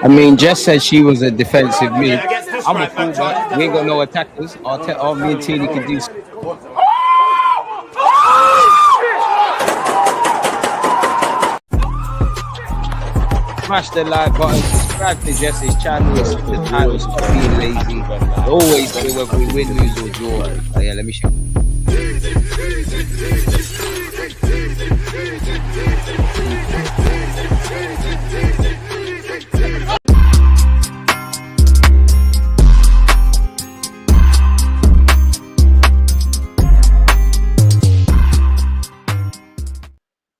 I mean, Jess said she was a defensive mid. I'm a fullback. We ain't got no attackers. All me and Tini can do. Smash the like button, subscribe to Jess's channel, the title, stop being lazy. Always do whether we win, lose, or draw. Oh, yeah, let me show you.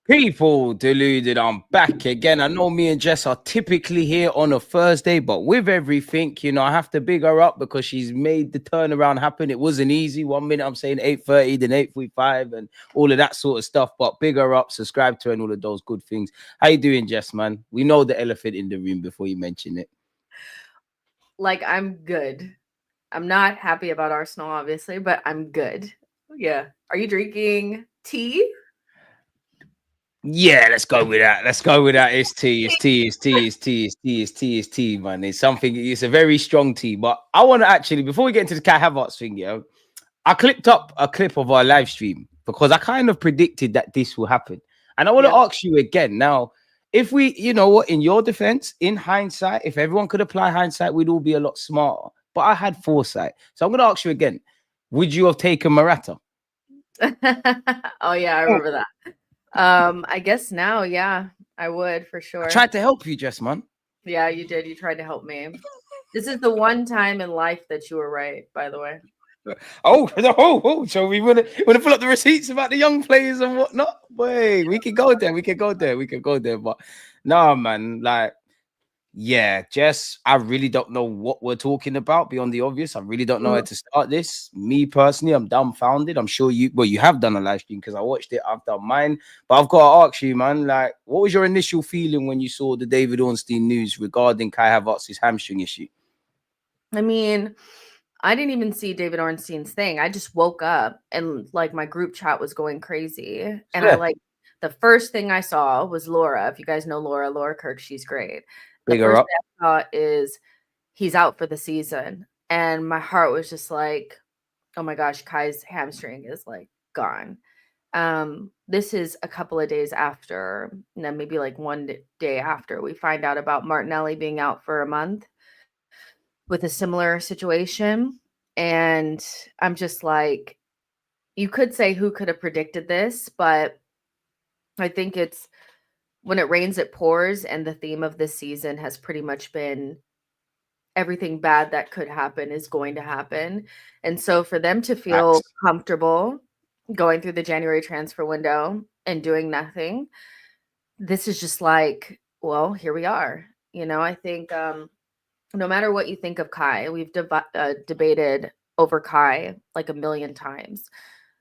People, Deluded, I'm back again. I know me and Jess are typically here on a Thursday, but with everything, you know, I have to big her up because she's made the turnaround happen. It wasn't easy. 1 minute I'm saying 8:30, then 8:45 and all of that sort of stuff, but big her up, subscribe to her and all of those good things. How you doing, Jess, man? We know the elephant in the room before you mention it. Like, I'm good. I'm not happy about Arsenal, obviously, but I'm good. Yeah. Are you drinking tea? Yeah, let's go with that. Let's go with that. It's tea, man. It's something, it's a very strong tea. But I want to actually, before we get into the Kai Havertz thing, I clipped up a clip of our live stream because I kind of predicted that this will happen. And I want to ask you again. Now, if we, you know what, in your defense, in hindsight, if everyone could apply hindsight, we'd all be a lot smarter. But I had foresight. So I'm going to ask you again, would you have taken Morata? Oh, yeah, I remember that. I guess now, yeah, I would for sure. I tried to help you, Jess, man. Yeah, you did. You tried to help me. This is the one time in life that you were right, by the way. Oh! So we want to pull up the receipts about the young players and whatnot. Boy, we could go there. But no, man, like, yeah, Jess, I really don't know what we're talking about beyond the obvious. I really don't know where to start this. Me personally, I'm dumbfounded. I'm sure you have done a live stream because I watched it. I've done mine, but I've got to ask you, man, like, what was your initial feeling when you saw the David Ornstein news regarding Kai Havertz's hamstring issue? I mean, I didn't even see David Ornstein's thing. I just woke up and like my group chat was going crazy. And I like the first thing I saw was Laura. If you guys know Laura Kirk, she's great. The first thing I saw is he's out for the season. And my heart was just like, oh my gosh, Kai's hamstring is like gone. This is a couple of days after, and then maybe like one day after we find out about Martinelli being out for a month with a similar situation. And I'm just like, you could say who could have predicted this, but I think it's when it rains, it pours. And the theme of this season has pretty much been everything bad that could happen is going to happen. And so for them to feel comfortable going through the January transfer window and doing nothing, this is just like, well, here we are. You know, I think no matter what you think of Kai, we've debated over Kai like a million times.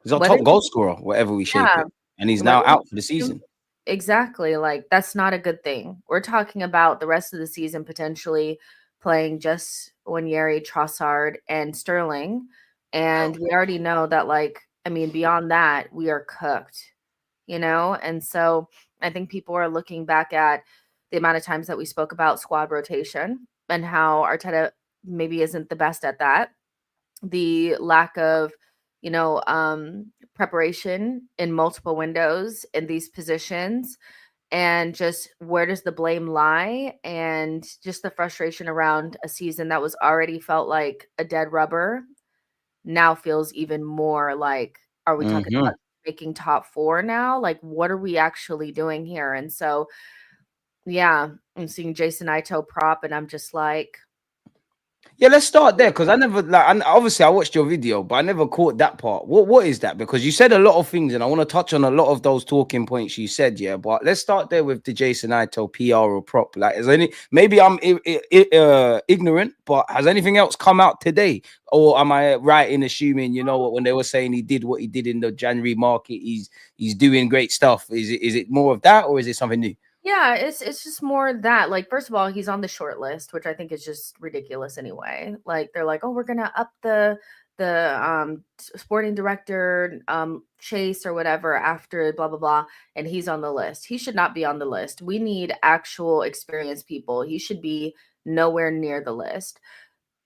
He's our top goal scorer, whatever we shape it. And he's now out for the season. Exactly. Like, that's not a good thing. We're talking about the rest of the season potentially playing just Wanyeri, Trossard, and Sterling. And we already know that, like, I mean, beyond that, we are cooked, you know? And so I think people are looking back at the amount of times that we spoke about squad rotation and how Arteta maybe isn't the best at that. The lack of, you know, preparation in multiple windows in these positions, and just where does the blame lie, and just the frustration around a season that was already felt like a dead rubber now feels even more like, are we talking about making top 4 now? Like, what are we actually doing here? And so, yeah, I'm seeing Jason Ito prop, and I'm just like, yeah, let's start there because I never obviously I watched your video, but I never caught that part. What is that? Because you said a lot of things, and I want to touch on a lot of those talking points you said. Yeah, but let's start there with the Jason Ito PR or prop. Like, is any maybe I'm ignorant, but has anything else come out today, or am I right in assuming, you know what, when they were saying he did what he did in the January market, he's doing great stuff? Is it more of that, or is it something new? Yeah, it's just more that, like, first of all, he's on the short list, which I think is just ridiculous anyway. Like, they're like, oh, we're gonna up the sporting director chase or whatever after blah blah blah, and he's on the list. He should not be on the list. We need actual experienced people. He should be nowhere near the list.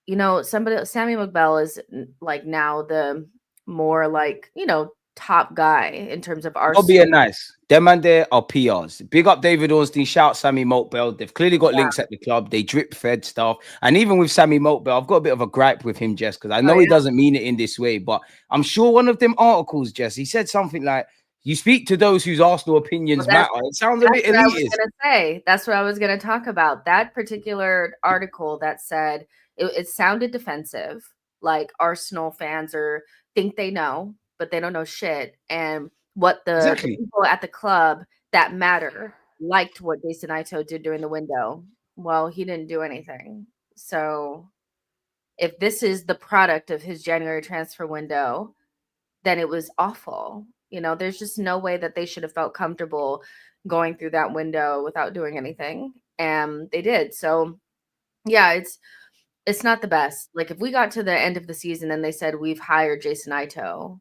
You know, Sammy McBell is like now the more like, you know, top guy in terms of I'll be a Arsenal. nice. Them and there are PRs. Big up David Ornstein. Shout Sammy Motbell. They've clearly got links at the club. They drip fed stuff. And even with Sammy Motbell, I've got a bit of a gripe with him, Jess, because I know he doesn't mean it in this way. But I'm sure one of them articles, Jess, he said something like, you speak to those whose Arsenal opinions matter. It sounds a bit elitist. That's what I was going to talk about. That particular article that said it sounded defensive, like Arsenal fans think they know, but they don't know shit. And what the people at the club that matter liked what Jason Ito did during the window. Well, he didn't do anything. So if this is the product of his January transfer window, then it was awful. You know, there's just no way that they should have felt comfortable going through that window without doing anything. And they did. So yeah, it's not the best. Like if we got to the end of the season and they said we've hired Jason Ito,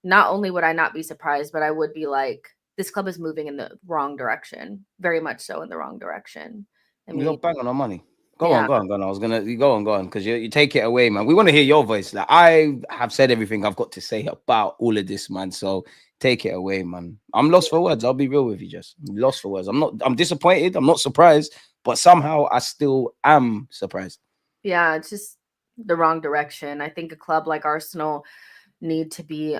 not only would I not be surprised, but I would be like, this club is moving in the wrong direction. Very much so in the wrong direction. I mean, you're bang on our money. Go on. I was gonna go on because you take it away, man. We want to hear your voice. Like I have said everything I've got to say about all of this, man. So take it away, man. I'm lost for words. I'll be real with you, Jess. I'm lost for words. I'm disappointed. I'm not surprised, but somehow I still am surprised. Yeah, it's just the wrong direction. I think a club like Arsenal need to be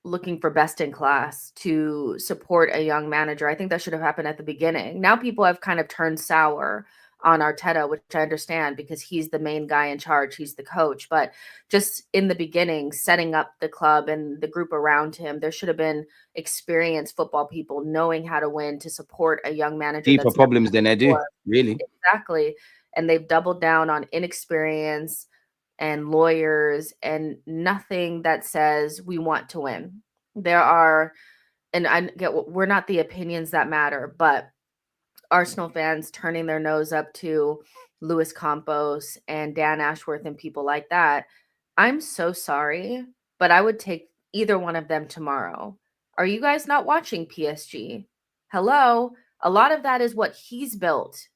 looking for best in class to support a young manager. I think that should have happened at the beginning. Now people have kind of turned sour on Arteta, which I understand because he's the main guy in charge. He's the coach. But just in the beginning, setting up the club and the group around him, there should have been experienced football people knowing how to win to support a young manager. Deeper problems than they do, really. Exactly. And they've doubled down on inexperience and lawyers and nothing that says we want to win. There are, and I get, we're not the opinions that matter, but Arsenal fans turning their nose up to Luis Campos and Dan Ashworth and people like that. I'm so sorry, but I would take either one of them tomorrow. Are you guys not watching PSG? Hello? A lot of that is what he's built.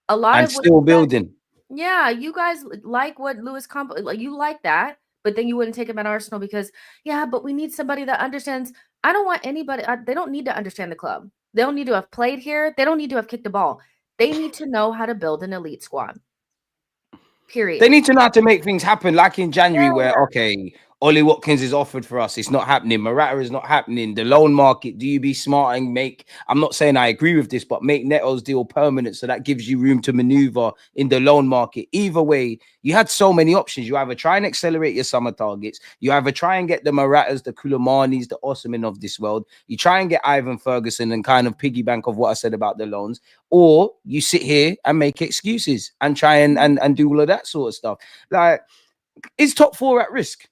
A lot of still building. Yeah, you guys like what Luis Campos, like you like that, but then you wouldn't take him at Arsenal because, yeah, but we need somebody that understands. I don't want anybody, they don't need to understand the club. They don't need to have played here. They don't need to have kicked the ball. They need to know how to build an elite squad. Period. They need to know how to make things happen, like in January, where, okay, Ollie Watkins is offered for us. It's not happening. Morata is not happening. The loan market, do you be smart and make, I'm not saying I agree with this, but make Neto's deal permanent so that gives you room to maneuver in the loan market. Either way, you had so many options. You either try and accelerate your summer targets. You either try and get the Moratas, the Koulibanis, the Osimhen of this world. You try and get Ivan Ferguson and kind of piggyback of what I said about the loans. Or you sit here and make excuses and try and do all of that sort of stuff. Like, is top four at risk?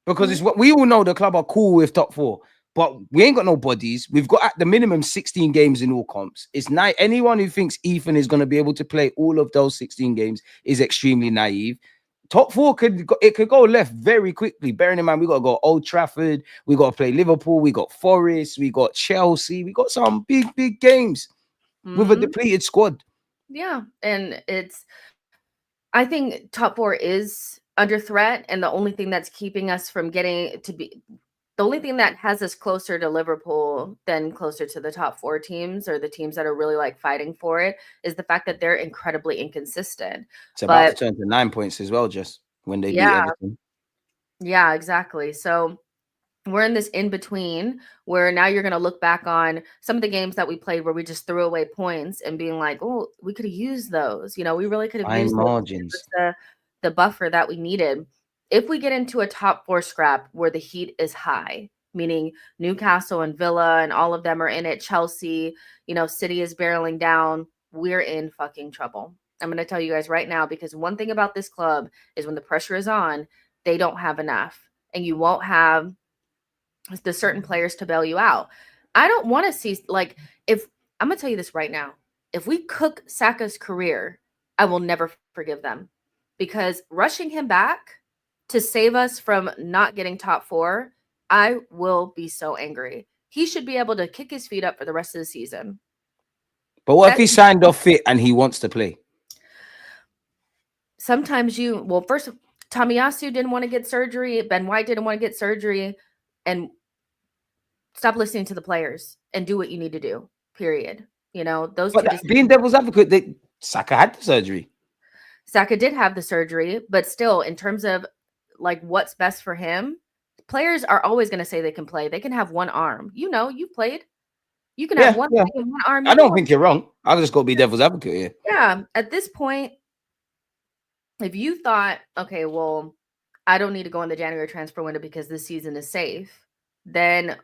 Because it's what we all know the club are cool with top four, but we ain't got no bodies. We've got at the minimum 16 games in all comps. It's not anyone who thinks Ethan is going to be able to play all of those 16 games is extremely naive. Top four could go left very quickly. Bearing in mind, we got to go Old Trafford, we got to play Liverpool, we got Forest, we got Chelsea, we got some big games with a depleted squad. Yeah, and I think top four is under threat, and the only thing that's keeping us from getting to be the only thing that has us closer to Liverpool than closer to the top four teams or the teams that are really like fighting for it is the fact that they're incredibly inconsistent. It's about to turn to 9 points as well, just when they beat Everton. Yeah, exactly. So we're in this in between where now you're going to look back on some of the games that we played where we just threw away points and being like, oh, we could have used those. You know, we really could have used margins. The buffer that we needed. If we get into a top four scrap where the heat is high, meaning Newcastle and Villa and all of them are in it, Chelsea, you know, City is barreling down, we're in fucking trouble. I'm going to tell you guys right now, because one thing about this club is when the pressure is on, they don't have enough, and you won't have the certain players to bail you out. I don't want to see, like, if I'm going to tell you this right now, if we cook Saka's career, I will never forgive them. Because rushing him back to save us from not getting top four, I will be so angry. He should be able to kick his feet up for the rest of the season. But what if he signed off fit and he wants to play? sometimes first, Tomiyasu didn't want to get surgery. Ben White didn't want to get surgery. And stop listening to the players and do what you need to do, period. Those But being devil's advocate, Saka had the surgery. Saka did have the surgery, but still, in terms of like what's best for him, players are always going to say they can play. They can have one arm. You've played. You can have one arm. I don't think you're wrong. I just got to be devil's advocate here. Yeah. At this point, if you thought, okay, well, I don't need to go in the January transfer window because this season is safe, then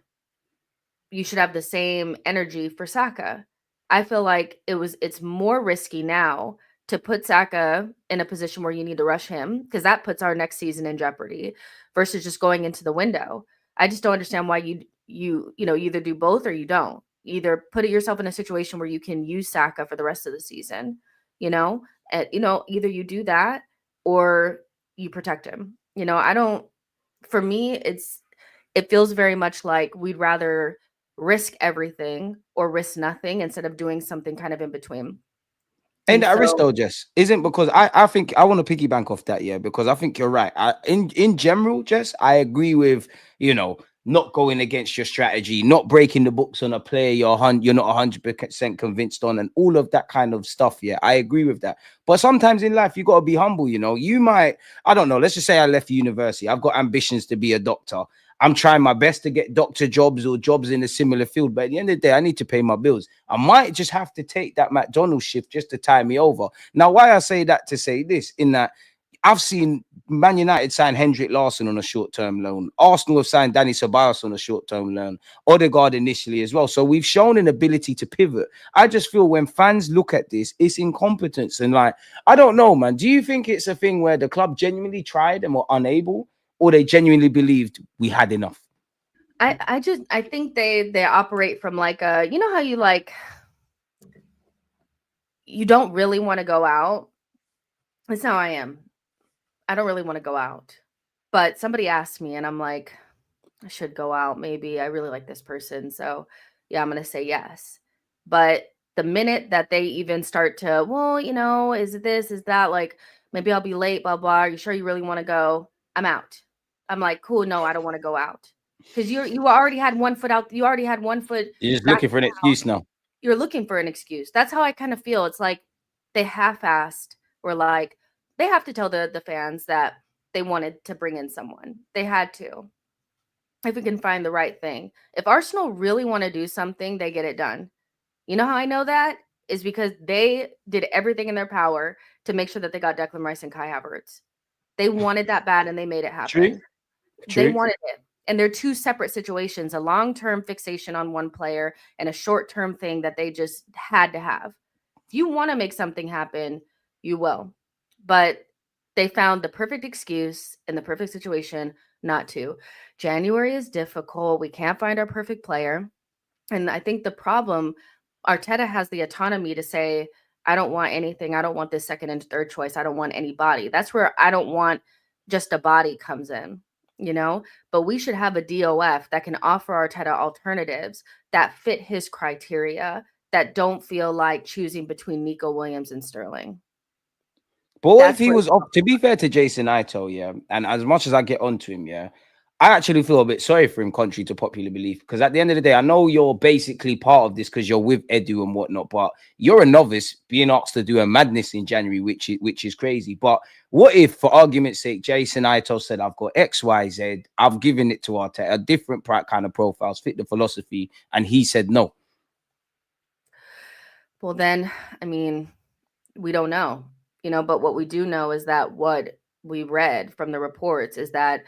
you should have the same energy for Saka. I feel like it's more risky now to put Saka in a position where you need to rush him, because that puts our next season in jeopardy, versus just going into the window. I just don't understand why you either do both or you don't. Either put yourself in a situation where you can use Saka for the rest of the season, either you do that or you protect him. For me, it feels very much like we'd rather risk everything or risk nothing instead of doing something kind of in between. And that risk though, Jess, isn't, because I think I want to piggyback off that, because I think you're right. In general, Jess, I agree with, not going against your strategy, not breaking the books on a player you're not 100% convinced on, and all of that kind of stuff. Yeah, I agree with that. But sometimes in life, you got to be humble. You might, I don't know, let's just say I left university. I've got ambitions to be a doctor. I'm trying my best to get doctor jobs or jobs in a similar field. But at the end of the day, I need to pay my bills. I might just have to take that McDonald's shift just to tie me over. Now, why I say that to say this, in that I've seen Man United sign Hendrik Larsson on a short-term loan. Arsenal have signed Danny Ceballos on a short-term loan. Odegaard initially as well. So we've shown an ability to pivot. I just feel when fans look at this, it's incompetence. And I don't know, man. Do you think it's a thing where the club genuinely tried and were unable, or they genuinely believed we had enough? I think they operate from like how you don't really want to go out. That's how I am. I don't really want to go out, but somebody asked me and I'm like, I should go out. Maybe I really like this person. So yeah, I'm going to say yes. But the minute that they even start to, is it this, is that, like, maybe I'll be late, blah, blah. Are you sure you really want to go? I'm out. I'm like, cool. No, I don't want to go out. Because you already had one foot out. You already had one foot. You're just looking for an excuse now. You're looking for an excuse. That's how I kind of feel. It's like they half-assed, or like they have to tell the fans that they wanted to bring in someone. They had to. If we can find the right thing. If Arsenal really want to do something, they get it done. You know how I know that? Is because they did everything in their power to make sure that they got Declan Rice and Kai Havertz. They wanted that bad and they made it happen. True. They wanted it. And they're two separate situations, a long-term fixation on one player and a short-term thing that they just had to have. If you want to make something happen, you will. But they found the perfect excuse in the perfect situation not to. January is difficult. We can't find our perfect player. And I think the problem, Arteta has the autonomy to say, I don't want anything. I don't want this second and third choice. I don't want anybody. That's where I don't want just a body comes in. But we should have a DOF that can offer Arteta alternatives that fit his criteria, that don't feel like choosing between Nico Williams and Sterling. But what if he was off? To be fair to Jason Ito, and as much as I get onto him, I actually feel a bit sorry for him, contrary to popular belief, because at the end of the day, I know you're basically part of this because you're with Edu and whatnot, but you're a novice being asked to do a madness in January, which is crazy. But what if, for argument's sake, Jason Ito said, I've got X, Y, Z, I've given it to Arteta, different kind of profiles, fit the philosophy, and he said no? Well, then, I mean, we don't know, but what we do know is that what we read from the reports is that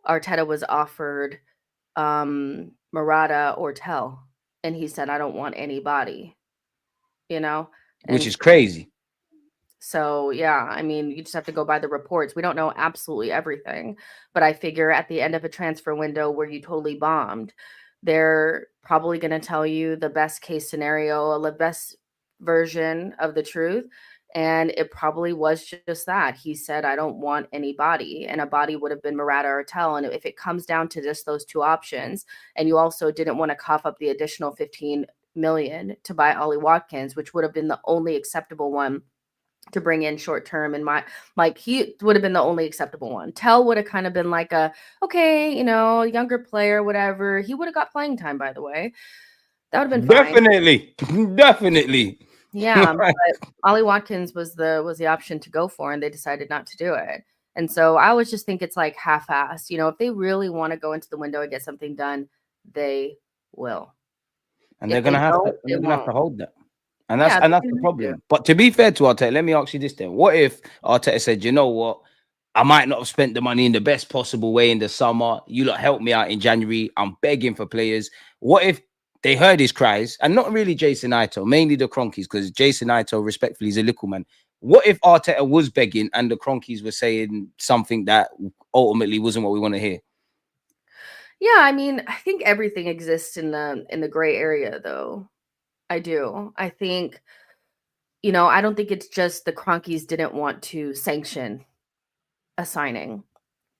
Arteta was offered Murata or Tell, and he said, I don't want anybody, which is crazy. So, yeah, I mean, you just have to go by the reports. We don't know absolutely everything, but I figure at the end of a transfer window where you totally bombed, they're probably going to tell you the best case scenario, the best version of the truth. And it probably was just that. He said, I don't want anybody. And a body would have been Murata or Tell. And if it comes down to just those two options, and you also didn't want to cough up the additional 15 million to buy Ollie Watkins, which would have been the only acceptable one to bring in short term, and he would have been the only acceptable one. Tell would have kind of been like okay, younger player, whatever. He would have got playing time, by the way. That would have been fine. Definitely. Yeah, but Ollie Watkins was the option to go for, and they decided not to do it. And so I always just think it's like half-assed. If they really want to go into the window and get something done, they will. And they're gonna have to hold that. And that's the problem. But to be fair to Arteta, let me ask you this then. What if Arteta said, you know what? I might not have spent the money in the best possible way in the summer. You lot help me out in January. I'm begging for players. What if they heard his cries, and not really Jason Ito, mainly the Kroenkes, because Jason Ito, respectfully, is a little man. What if Arteta was begging and the Kroenkes were saying something that ultimately wasn't what we want to hear? Yeah, I mean, I think everything exists in the gray area, though. I do. I think, I don't think it's just the Kroenkes didn't want to sanction a signing.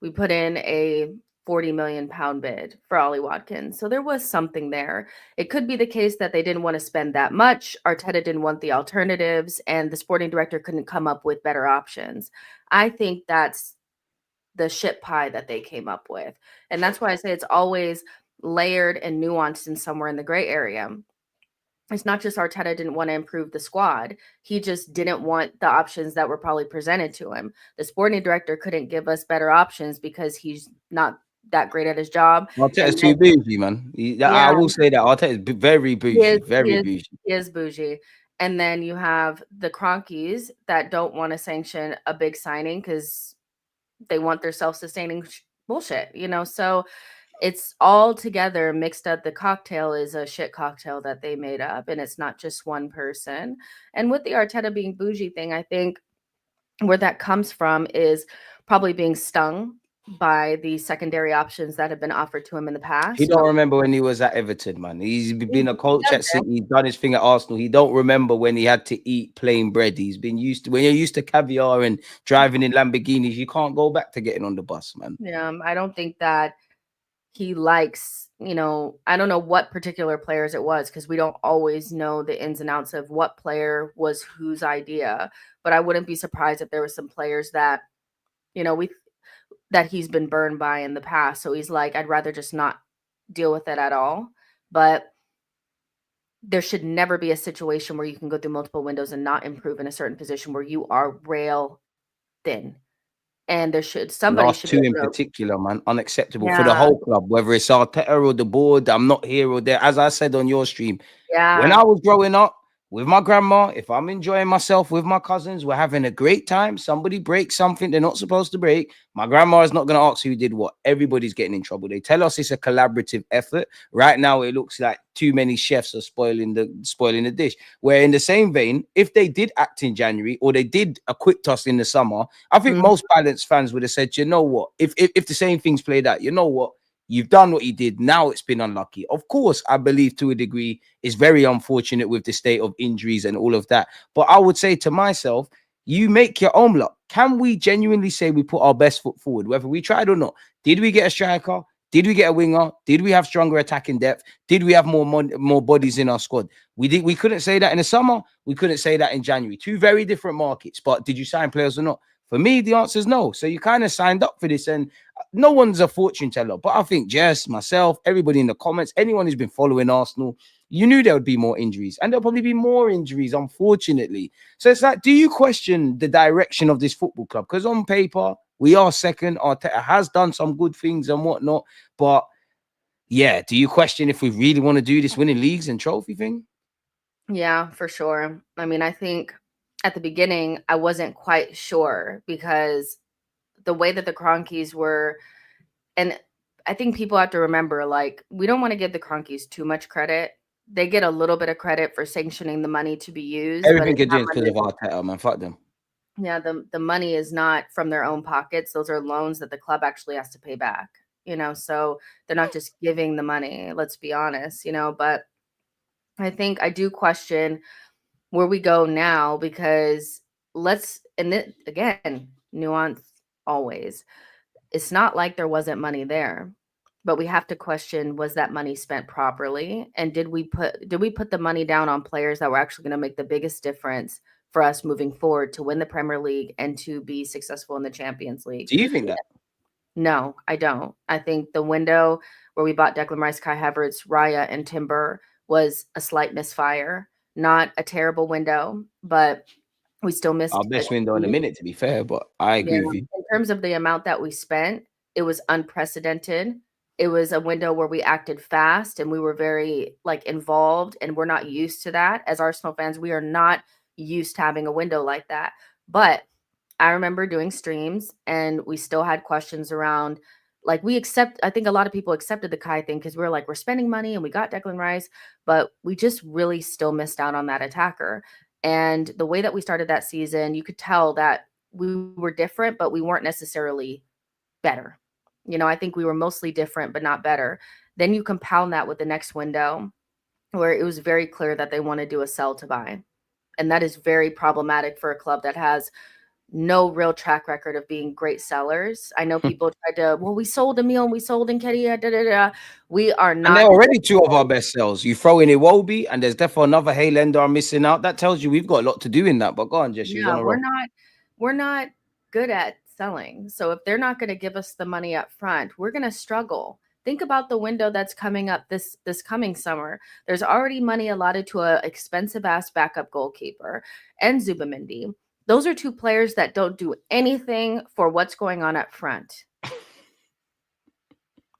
We put in a 40 million pound bid for Ollie Watkins. So there was something there. It could be the case that they didn't want to spend that much. Arteta didn't want the alternatives, and the sporting director couldn't come up with better options. I think that's the shit pie that they came up with. And that's why I say it's always layered and nuanced and somewhere in the gray area. It's not just Arteta didn't want to improve the squad. He just didn't want the options that were probably presented to him. The sporting director couldn't give us better options because he's not that great at his job. Arteta's too bougie, man. I will say that Arteta is very bougie, bougie. He is bougie. And then you have the Kroenkes that don't want to sanction a big signing because they want their self-sustaining bullshit, So it's all together mixed up. The cocktail is a shit cocktail that they made up, and it's not just one person. And with the Arteta being bougie thing, I think where that comes from is probably being stung by the secondary options that have been offered to him in the past. He don't remember when he was at Everton, man. He's been a coach at City. He's done his thing at Arsenal. He don't remember when he had to eat plain bread. He's been used to, when you're used to caviar and driving in Lamborghinis, you can't go back to getting on the bus, man. Yeah, I don't think that he likes, I don't know what particular players it was, because we don't always know the ins and outs of what player was whose idea. But I wouldn't be surprised if there were some players that, that he's been burned by in the past. So he's like, I'd rather just not deal with it at all. But there should never be a situation where you can go through multiple windows and not improve in a certain position where you are rail thin. And there should Last two in particular, man, unacceptable for the whole club, whether it's Arteta or the board. I'm not here or there. As I said on your stream, when I was growing up with my grandma, if I'm enjoying myself with my cousins, we're having a great time. Somebody breaks something they're not supposed to break. My grandma is not going to ask who did what. Everybody's getting in trouble. They tell us it's a collaborative effort. Right now, it looks like too many chefs are spoiling the dish. Where in the same vein, if they did act in January or they did acquit us in the summer, I think most balanced fans would have said, you know what? If the same things played out, you know what? You've done what you did. Now it's been unlucky. Of course, I believe to a degree it's very unfortunate with the state of injuries and all of that. But I would say to myself, you make your own luck. Can we genuinely say we put our best foot forward, whether we tried or not? Did we get a striker? Did we get a winger? Did we have stronger attacking depth? Did we have more bodies in our squad? We couldn't say that in the summer. We couldn't say that in January. Two very different markets. But did you sign players or not? For me, the answer is no. So you kind of signed up for this, and no one's a fortune teller. But I think Jess, myself, everybody in the comments, anyone who's been following Arsenal, you knew there would be more injuries, and there'll probably be more injuries, unfortunately. So it's like, do you question the direction of this football club? Because on paper, we are second. Arteta has done some good things and whatnot. But yeah, do you question if we really want to do this winning leagues and trophy thing? Yeah, for sure. I mean, I think at the beginning, I wasn't quite sure because the way that the Kroenkes were, and I think people have to remember, like, we don't want to give the Kroenkes too much credit. They get a little bit of credit for sanctioning the money to be used. Everything gets used because of Arteta, man. Fuck them. Yeah, the money is not from their own pockets. Those are loans that the club actually has to pay back, so they're not just giving the money, let's be honest, but I think I do question where we go now, because again, nuance always. It's not like there wasn't money there, but we have to question, was that money spent properly? And did we put the money down on players that were actually going to make the biggest difference for us moving forward to win the Premier League and to be successful in the Champions League. Do you think that? No, I don't. I think the window where we bought Declan Rice, Kai Havertz, Raya, and Timber was a slight misfire. Not a terrible window, but we still missed our best window in a minute, to be fair, but I agree with you. In terms of the amount that we spent, it was unprecedented. It was a window where we acted fast and we were very involved, and we're not used to that. As Arsenal fans, we are not used to having a window like that. But I remember doing streams and we still had questions around I think a lot of people accepted the Kai thing because we were we're spending money and we got Declan Rice, but we just really still missed out on that attacker. And the way that we started that season, you could tell that we were different, but we weren't necessarily better. I think we were mostly different, but not better. Then you compound that with the next window where it was very clear that they want to do a sell to buy. And that is very problematic for a club that has no real track record of being great sellers. I know people tried to, we sold Emil and we sold Nketiah, We are not. And they're already two of our best sells. You throw in Iwobi and there's definitely another Haylender missing out. That tells you we've got a lot to do in that. But go on, Jess. Yeah, we're not good at selling. So if they're not going to give us the money up front, we're going to struggle. Think about the window that's coming up this coming summer. There's already money allotted to an expensive ass backup goalkeeper and Zubimendi. Those are two players that don't do anything for what's going on up front.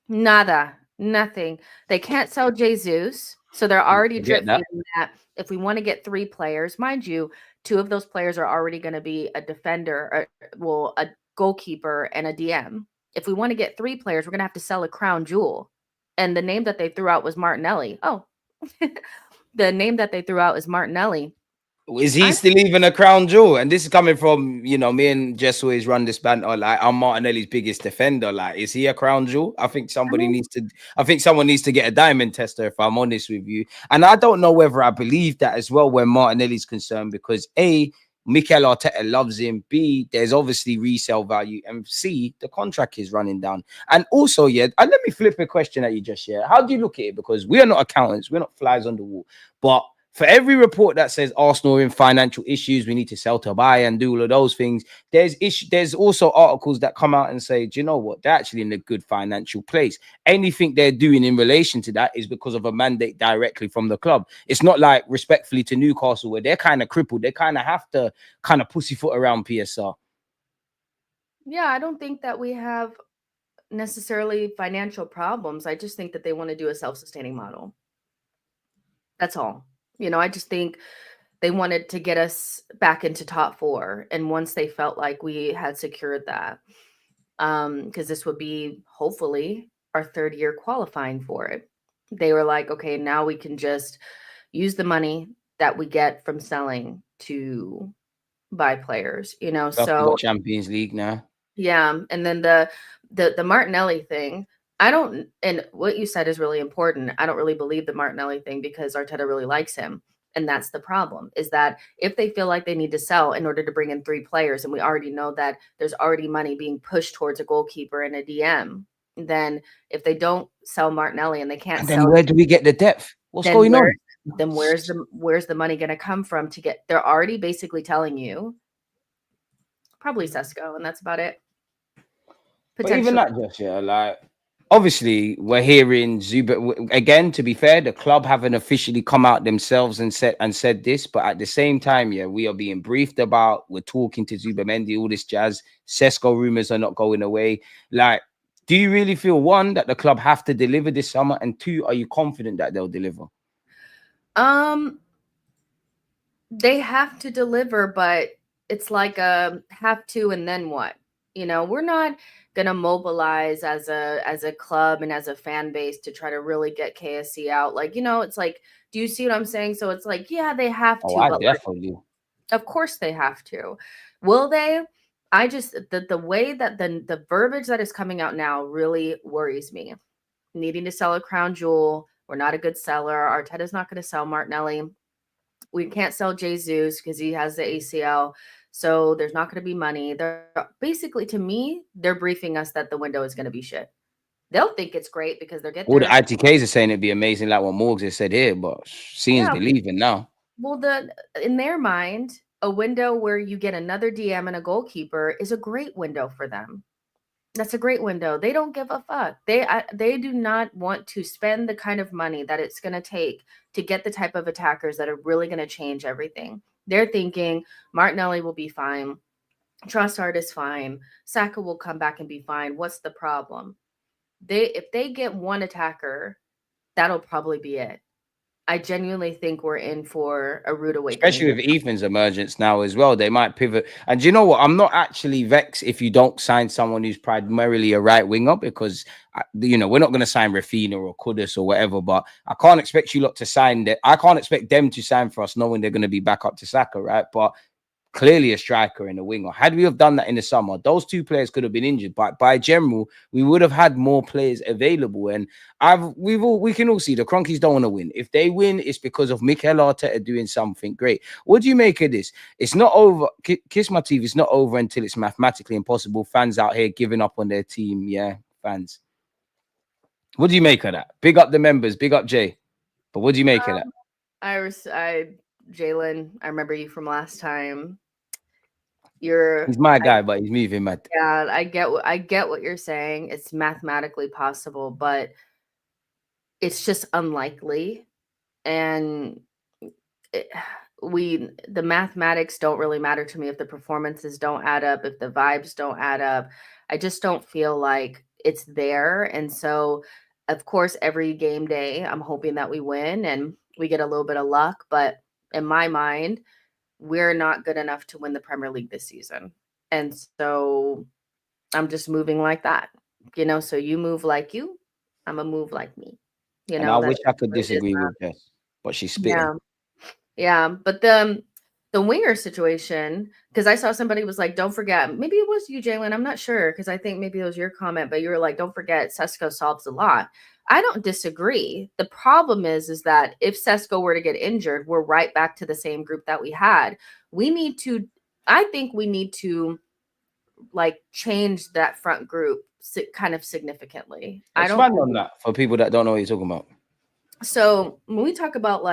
Nada, nothing. They can't sell Jesus, so they're already drip feeding that. If we want to get 3 players, mind you, 2 of those players are already going to be a defender, a goalkeeper, and a DM. If we want to get 3 players, we're going to have to sell a crown jewel. And the name that they threw out was Martinelli. Oh, the name that they threw out is Martinelli. Is he still even a crown jewel? And this is coming from, me and Jess always run this banter. I'm Martinelli's biggest defender. Is he a crown jewel? I think someone needs to get a diamond tester, if I'm honest with you. And I don't know whether I believe that as well when Martinelli's concerned, because A, Mikel Arteta loves him. B, there's obviously resale value. And C, the contract is running down. And also, and let me flip a question at you just here. How do you look at it? Because we are not accountants. We're not flies on the wall. But for every report that says Arsenal are in financial issues, we need to sell to buy and do all of those things, there's also articles that come out and say, do you know what? They're actually in a good financial place. Anything they're doing in relation to that is because of a mandate directly from the club. It's not like, respectfully to Newcastle, where they're kind of crippled. They kind of have to kind of pussyfoot around PSR. Yeah, I don't think that we have necessarily financial problems. I just think that they want to do a self-sustaining model. That's all. I just think they wanted to get us back into top 4. And once they felt like we had secured that, because this would be hopefully our 3rd year qualifying for it, they were like, okay, now we can just use the money that we get from selling to buy players, so Champions League now. Yeah. And then the Martinelli thing, and what you said is really important. I don't really believe the Martinelli thing because Arteta really likes him. And that's the problem, is that if they feel like they need to sell in order to bring in 3 players, and we already know that there's already money being pushed towards a goalkeeper and a DM, then if they don't sell Martinelli and they can't sell, where do we get the depth? What's going on? Then where's the money going to come from to get? They're already basically telling you probably Sesko, and that's about it. But even that, just obviously, we're hearing Zuba again. To be fair, the club haven't officially come out themselves and said this, but at the same time, we are being briefed about. We're talking to Zubimendi, all this jazz. Sesko rumors are not going away. Do you really feel, 1, that the club have to deliver this summer, and 2, are you confident that they'll deliver? They have to deliver, but it's like a have to, and then what? We're not gonna mobilize as a club and as a fan base to try to really get KSC out. It's like, do you see what I'm saying? So it's like, yeah, they have to. I definitely. Of course they have to. Will they? I just the way that the verbiage that is coming out now really worries me. Needing to sell a crown jewel. We're not a good seller. Arteta's not going to sell Martinelli. We can't sell Jesus because he has the ACL. So there's not going to be money. They're basically, to me, they're briefing us that the window is going to be shit. They'll think it's great because they're getting. All the ITKs are saying it'd be amazing, like what Morgs has said here, but seeing's believing now. Well, in their mind, a window where you get another DM and a goalkeeper is a great window for them. That's a great window. They don't give a fuck. They do not want to spend the kind of money that it's going to take to get the type of attackers that are really going to change everything. They're thinking Martinelli will be fine. Trossard is fine. Saka will come back and be fine. What's the problem? If they get one attacker, that'll probably be it. I genuinely think we're in for a rude awakening. Especially with Ethan's emergence now as well. They might pivot. And do you know what? I'm not actually vexed if you don't sign someone who's primarily a right winger, because, we're not going to sign Rafinha or Kudus or whatever, but I can't expect you lot to sign that. I can't expect them to sign for us knowing they're going to be back up to Saka, right? But clearly a striker and a winger. Had we have done that in the summer, those two players could have been injured. But by general, we would have had more players available. And we can all see the Kroenkes don't want to win. If they win, it's because of Mikel Arteta doing something great. What do you make of this? It's not over. Kiss my teeth. It's not over until it's mathematically impossible. Fans out here giving up on their team. Yeah, fans. What do you make of that? Big up the members. Big up Jay. But what do you make of that? Jalen, I remember you from last time. He's my guy, but he's moving mad. Yeah, I get what you're saying. It's mathematically possible, but it's just unlikely. And the mathematics don't really matter to me if the performances don't add up, if the vibes don't add up. I just don't feel like it's there. And so, of course, every game day, I'm hoping that we win and we get a little bit of luck. But in my mind, we're not good enough to win the Premier League this season. And so I'm just moving like that, so you move like you, I'm a move like me. And I wish I could disagree with Jess, but she's spitting. Yeah. But the winger situation, because I saw somebody was like, don't forget, maybe it was you, Jalen, I'm not sure, because I think maybe it was your comment, but you were like, don't forget, Sesko solves a lot. I don't disagree. The problem is that if Sesko were to get injured, we're right back to the same group that we had. I think we need to change that front group kind of significantly. Expand on that for people that don't know what you're talking about. So when we talk about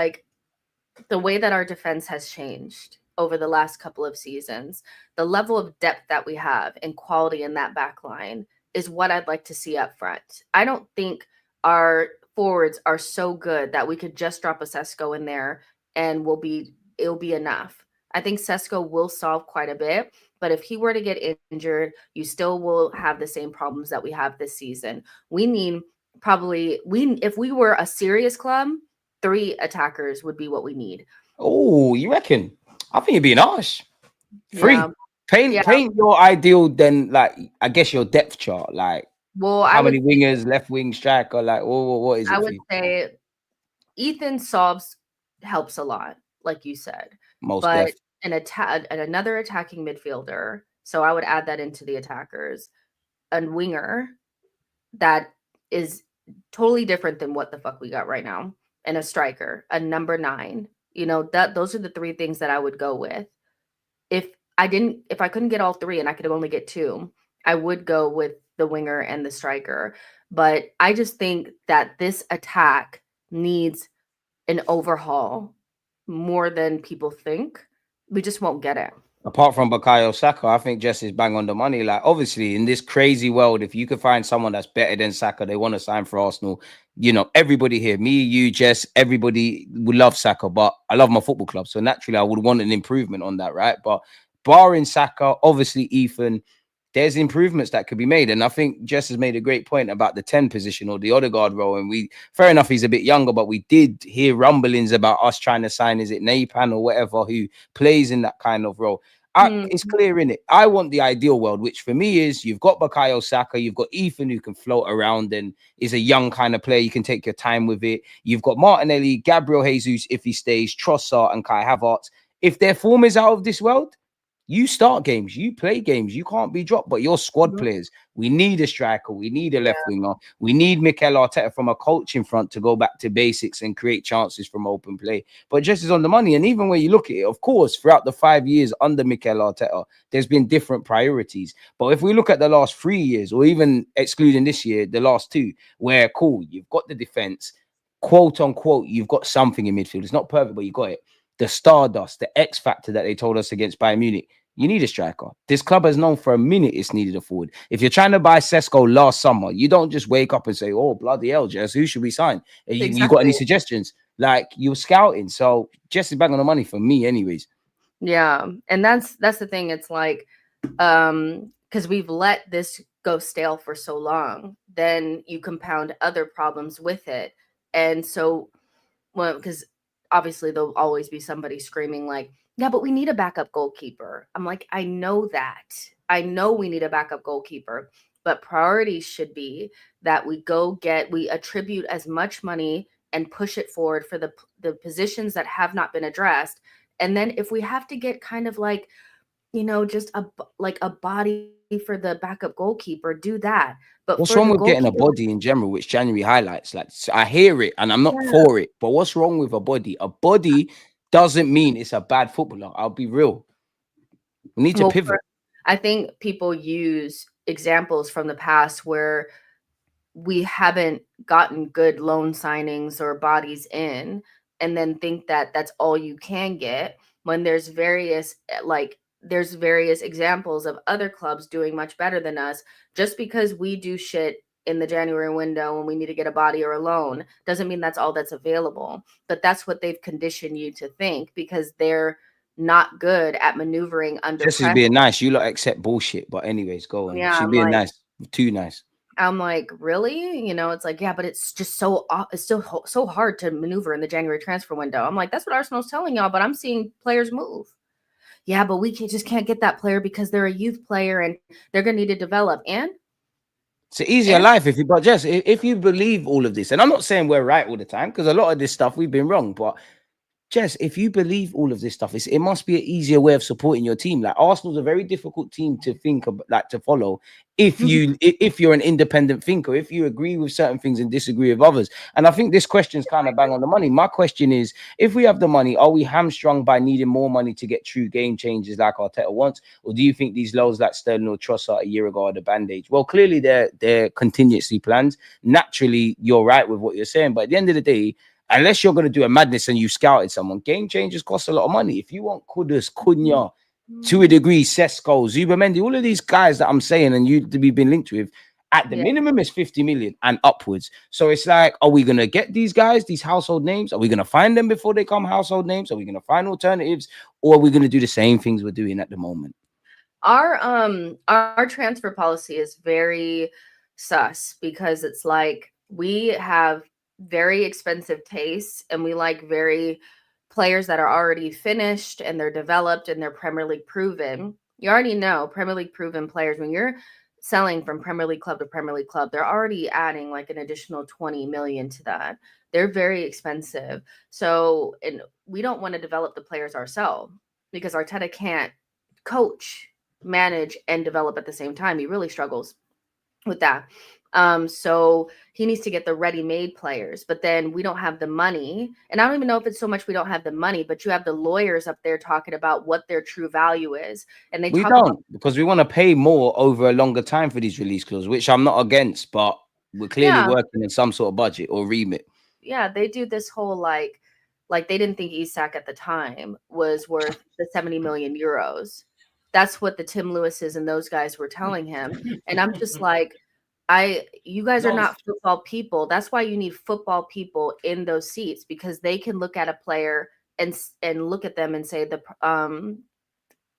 the way that our defense has changed over the last couple of seasons, the level of depth that we have and quality in that back line is what I'd like to see up front. I don't think our forwards are so good that we could just drop a Sesko in there and it'll be enough. I think Sesko will solve quite a bit, but if he were to get injured, you still will have the same problems that we have this season. We need if we were a serious club, 3 attackers would be what we need. Oh, you reckon? I think you're being harsh. 3. Yeah. Paint your ideal, then, I guess your depth chart, how many wingers, left wing, striker, what is it? I would say Ethan helps a lot, like you said. But another attacking midfielder, so I would add that into the attackers, a winger that is totally different than what the fuck we got right now, and a striker, a number 9. Those are the 3 things that I would go with. If I couldn't get all 3 and I could only get 2, I would go with the winger and the striker. But I just think that this attack needs an overhaul more than people think. We just won't get it. Apart from Bukayo Saka, I think Jess is bang on the money. Obviously, in this crazy world, if you could find someone that's better than Saka, they want to sign for Arsenal. Everybody here, me, you, Jess, everybody would love Saka, but I love my football club. So naturally, I would want an improvement on that, right? But barring Saka, obviously, Ethan, there's improvements that could be made. And I think Jess has made a great point about the 10 position or the Odegaard role. And fair enough, he's a bit younger, but we did hear rumblings about us trying to sign, is it Napan or whatever, who plays in that kind of role. It's clear, innit? I want the ideal world, which for me is you've got Bukayo Saka, you've got Ethan who can float around and is a young kind of player. You can take your time with it. You've got Martinelli, Gabriel Jesus, if he stays, Trossard and Kai Havertz. If their form is out of this world, you start games, you play games, you can't be dropped, but you're squad players. We need a striker, we need a left winger, we need Mikel Arteta from a coaching front to go back to basics and create chances from open play. But just as on the money, and even when you look at it, of course, throughout the 5 years under Mikel Arteta, there's been different priorities. But if we look at the last 3 years, or even excluding this year, the last 2, where you've got the defense, quote unquote, you've got something in midfield. It's not perfect, but you got it. the stardust, the X factor that they told us against Bayern Munich. You need a striker. This club has known for a minute it's needed a forward. If you're trying to buy Sesko last summer, you don't just wake up and say, oh, bloody hell, Jess, who should we sign? You got any suggestions? Like, you're scouting. So Jess is back on the money for me anyways. Yeah. And that's the thing. It's like, because we've let this go stale for so long, then you compound other problems with it. And so, well, because obviously there'll always be somebody screaming like, yeah, but we need a backup goalkeeper. I'm like, I know that. I know we need a backup goalkeeper, but priorities should be that we attribute as much money and push it forward for the positions that have not been addressed. And then if we have to get kind of like, just a body for the backup goalkeeper, do that. But what's wrong with getting a body in general, which January highlights? Like, I hear it and I'm not for it, but what's wrong with a body? A body doesn't mean it's a bad footballer. I'll be real. We need to pivot. I think people use examples from the past where we haven't gotten good loan signings or bodies in, and then think that that's all you can get, when there's various examples of other clubs doing much better than us. Just because we do shit in the January window when we need to get a body or a loan doesn't mean that's all that's available. But that's what they've conditioned you to think, because they're not good at maneuvering under pressure. This is being nice. You lot accept bullshit. But anyways, go on. Yeah, she's being nice. Too nice. I'm like, really? It's like, yeah, but it's just it's still so hard to maneuver in the January transfer window. I'm like, that's what Arsenal's telling y'all, but I'm seeing players move. Yeah, but we just can't get that player because they're a youth player and they're going to need to develop. And it's an easier life if you believe all of this. And I'm not saying we're right all the time, because a lot of this stuff we've been wrong, but Jess, if you believe all of this stuff, it must be an easier way of supporting your team. Like, Arsenal's a very difficult team to think about, like, to follow. If you're an independent thinker, if you agree with certain things and disagree with others. And I think this question's kind of bang on the money. My question is, if we have the money, are we hamstrung by needing more money to get true game changes like Arteta wants? Or do you think these lows like Sterling or Trossard a year ago are the band-aids? Well, clearly they're contingency plans. Naturally, you're right with what you're saying. But at the end of the day, unless you're going to do a madness and you scouted someone, game changers cost a lot of money. If you want Kudus, Cunha, to a degree, Sesko, Zubamendi, all of these guys that I'm saying and you to be been linked with, at the minimum is 50 million and upwards. So it's like, are we going to get these guys, these household names? Are we going to find them before they come household names? Are we going to find alternatives? Or are we going to do the same things we're doing at the moment? Our transfer policy is very sus, because it's like we have very expensive tastes and we like very players that are already finished and they're developed and they're Premier League proven. You already know Premier League proven players, when you're selling from Premier League club to Premier League club, they're already adding like an additional 20 million to that. They're very expensive. So, and we don't want to develop the players ourselves, because Arteta can't coach, manage, and develop at the same time. He really struggles with that. So he needs to get the ready-made players, but then we don't have the money. And I don't even know if it's so much we don't have the money, but you have the lawyers up there talking about what their true value is. And we don't, because we want to pay more over a longer time for these release clauses, which I'm not against, but we're clearly working in some sort of budget or remit. Yeah, they do this whole like they didn't think Isak at the time was worth the 70 million euros. That's what the Tim Lewises and those guys were telling him. And I'm just like, you guys are not football people. That's why you need football people in those seats, because they can look at a player and look at them and say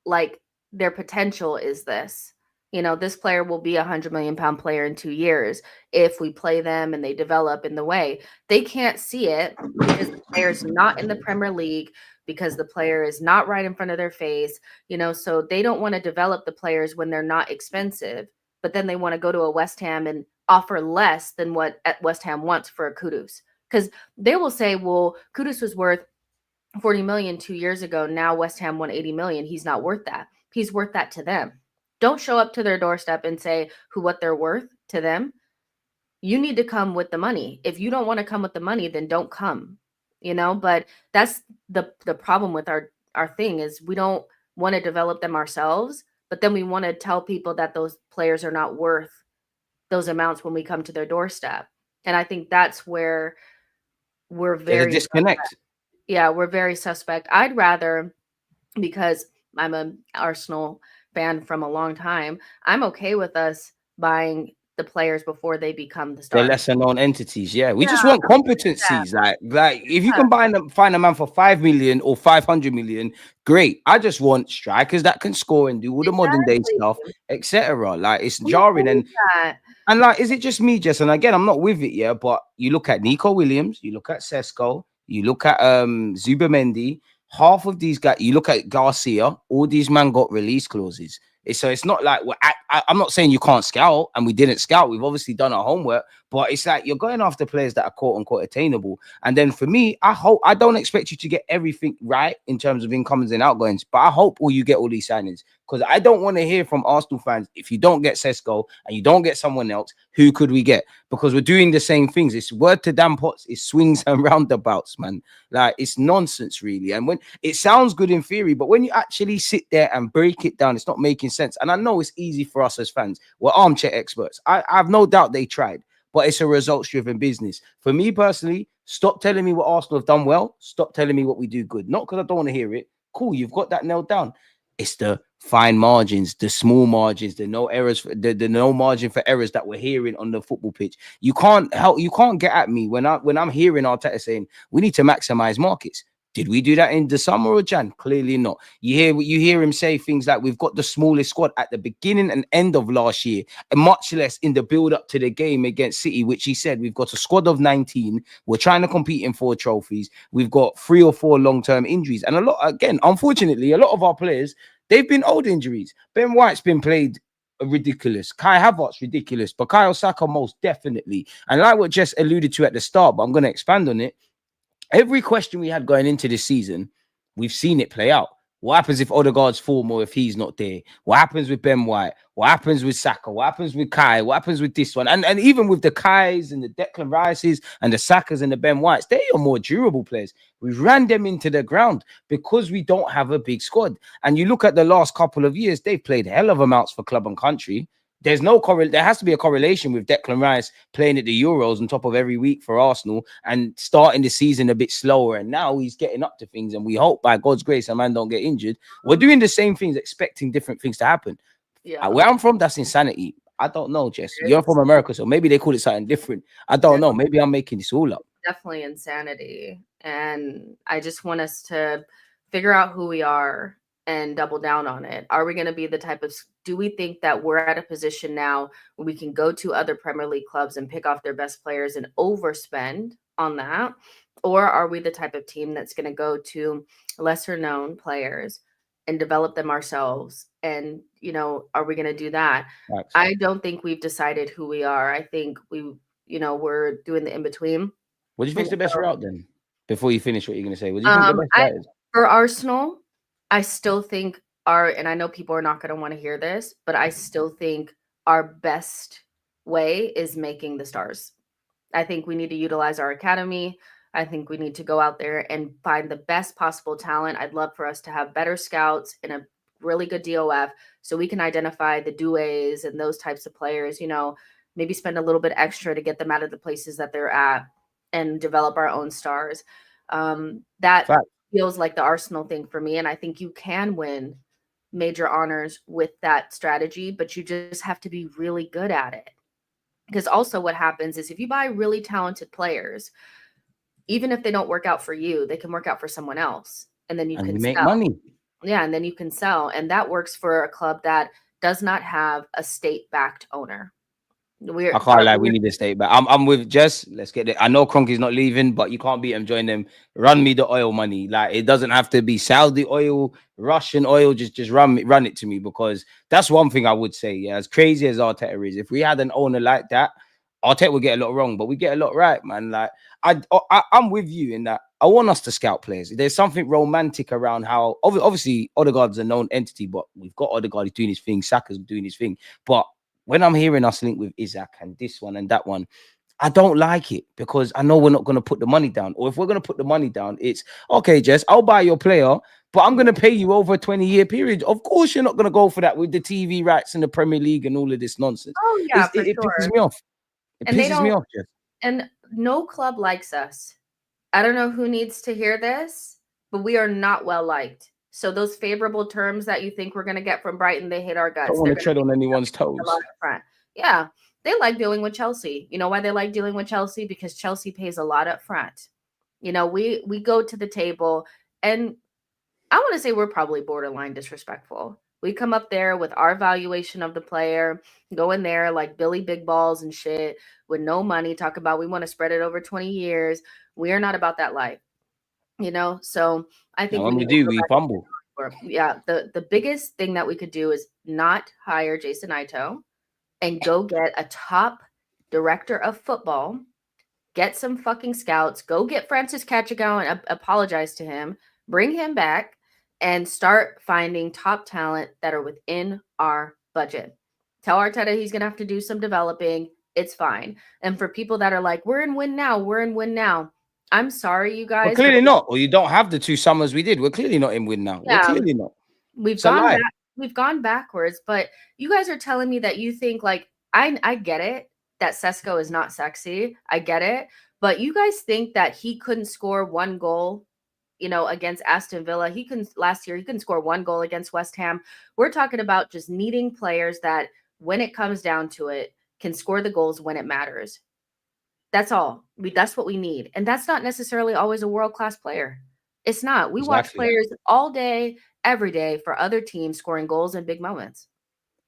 like their potential is this. This player will be £100 million player in 2 years if we play them and they develop in the way. They can't see it because the player's not in the Premier League, because the player is not right in front of their face. So they don't want to develop the players when they're not expensive. But then they want to go to a West Ham and offer less than what West Ham wants for a Kudus. Because they will say, well, Kudus was worth 40 million 2 years ago. Now West Ham won 80 million. He's not worth that. He's worth that to them. Don't show up to their doorstep and say what they're worth to them. You need to come with the money. If you don't want to come with the money, then don't come. But that's the problem with our thing, is we don't want to develop them ourselves. But then we want to tell people that those players are not worth those amounts when we come to their doorstep. And I think that's where we're very disconnect. Yeah, we're very suspect. I'd rather, because I'm an Arsenal fan from a long time, I'm okay with us buying the players before they become the They're stars. lesser known entities. Yeah, we Yeah, just want yeah, competencies. Like if you can find a man for 5 million or 500 million, great. I just want strikers that can score and do all the modern day exactly. stuff, etc. Like it's I'm okay jarring. with that. And like, is it just me, Jess? And again, I'm not with it, yeah. But you look at Nico Williams, you look at Sesko, you look at Zubamendi. Half of these guys, you look at Garcia. All these men got release clauses. So it's not like I'm not saying you can't scout, and we didn't scout. We've obviously done our homework, but it's like you're going after players that are quote unquote attainable. And then for me, I don't expect you to get everything right in terms of incomings and outgoings, but I hope you get all these signings. Because I don't want to hear from Arsenal fans, if you don't get Sesko and you don't get someone else, who could we get? Because we're doing the same things. It's word to damn pots, it's swings and roundabouts, man. Like, it's nonsense, really. And when it sounds good in theory, but when you actually sit there and break it down, it's not making sense. And I know it's easy for us as fans. We're armchair experts. I have no doubt they tried, but it's a results-driven business. For me personally, stop telling me what Arsenal have done well. Stop telling me what we do good. Not because I don't want to hear it. Cool, you've got that nailed down. It's the fine margins, the small margins, the no errors, the no margin for errors that we're hearing on the football pitch. You can't get at me when I'm hearing Arteta saying we need to maximize markets. Did we do that in the summer or Jan? Clearly not. You hear him say things like we've got the smallest squad at the beginning and end of last year, and much less in the build up to the game against City, which he said we've got a squad of 19. We're trying to compete in 4 trophies. We've got 3 or 4 long-term injuries, and unfortunately, a lot of our players, they've been old injuries. Ben White's been played ridiculous. Kai Havertz, ridiculous. But Bukayo Saka, most definitely. And like what Jess alluded to at the start, but I'm going to expand on it. Every question we had going into this season, we've seen it play out. What happens if Odegaard's form or if he's not there? What happens with Ben White? What happens with Saka? What happens with Kai? What happens with this one? And even with the Kais and the Declan Rices and the Sakas and the Ben Whites, they are more durable players. We ran them into the ground because we don't have a big squad. And you look at the last couple of years, they've played hell of amounts for club and country. There's no there has to be a correlation with Declan Rice playing at the Euros on top of every week for Arsenal and starting the season a bit slower. And now he's getting up to things. And we hope by God's grace, a man don't get injured. We're doing the same things, expecting different things to happen. Yeah. Where I'm from, that's insanity. I don't know, Jess. You're from America, so maybe they call it something different. I don't know. Maybe I'm making this all up. Definitely insanity. And I just want us to figure out who we are and double down on it. Are we going to be the type of, do we think that we're at a position now where we can go to other Premier League clubs and pick off their best players and overspend on that? Or are we the type of team that's going to go to lesser known players and develop them ourselves? And, are we going to do that? Right. I don't think we've decided who we are. I think we're doing the in-between. What do you think is the best route then? Before you finish what you're going to say, what do you think the best route is? For Arsenal, I still think and I know people are not going to want to hear this, but I still think our best way is making the stars. I think we need to utilize our academy. I think we need to go out there and find the best possible talent. I'd love for us to have better scouts and a really good DOF so we can identify the duets and those types of players, maybe spend a little bit extra to get them out of the places that they're at and develop our own stars. That feels like the Arsenal thing for me. And I think you can win major honors with that strategy, but you just have to be really good at it. Because also what happens is if you buy really talented players, even if they don't work out for you, they can work out for someone else. And then you can make money. Yeah, and then you can sell. And that works for a club that does not have a state-backed owner. I can't lie, we need a state back. I'm with Jess. Let's get it. I know Kroenke's not leaving, but you can't beat him. Join them. Run me the oil money. Like, it doesn't have to be Saudi oil, Russian oil. Just run it to me, because that's one thing I would say. Yeah, as crazy as Arteta is, if we had an owner like that, Arteta would get a lot wrong, but we get a lot right, man. Like, I'm with you in that. I want us to scout players. There's something romantic around how obviously Odegaard's a known entity, but we've got Odegaard, he's doing his thing, Saka's doing his thing, but when I'm hearing us link with Isaac and this one and that one, I don't like it, because I know we're not going to put the money down. Or if we're going to put the money down, it's, okay, Jess, I'll buy your player, but I'm going to pay you over a 20-year period. Of course, you're not going to go for that with the TV rights in the Premier League and all of this nonsense. Oh, yeah, it pisses me off. It pisses me off, Jess. And no club likes us I don't know who needs to hear this, but we are not well liked. So those favorable terms that you think we're going to get from Brighton, they hate our guts. Don't want to tread on anyone's toes. A lot up front. Yeah, they like dealing with Chelsea. You know why they like dealing with Chelsea? Because Chelsea pays a lot up front. You know, we go to the table, and I want to say we're probably borderline disrespectful. We come up there with our valuation of the player, go in there like Billy Big Balls and shit with no money, talk about we want to spread it over 20 years. We are not about that life, you know? So I think when we do, we fumble. Yeah, the biggest thing that we could do is not hire Jason Ito and go get a top director of football, get some fucking scouts, go get Francis Cachagal and apologize to him, bring him back, and start finding top talent that are within our budget. Tell Arteta he's going to have to do some developing. It's fine. And for people that are like, we're in win now. I'm sorry, you guys. We're clearly not. Or you don't have the 2 summers we did. We're clearly not in win now. Yeah, we're clearly not. We've gone backwards. But you guys are telling me that you think like, I get it, that Sesko is not sexy. I get it. But you guys think that he couldn't score 1 goal, you know, against Aston Villa. Last year, he couldn't score 1 goal against West Ham. We're talking about just needing players that, when it comes down to it, can score the goals when it matters. That's all. That's what we need. And that's not necessarily always a world-class player. It's not. We watch players all day, every day for other teams scoring goals in big moments.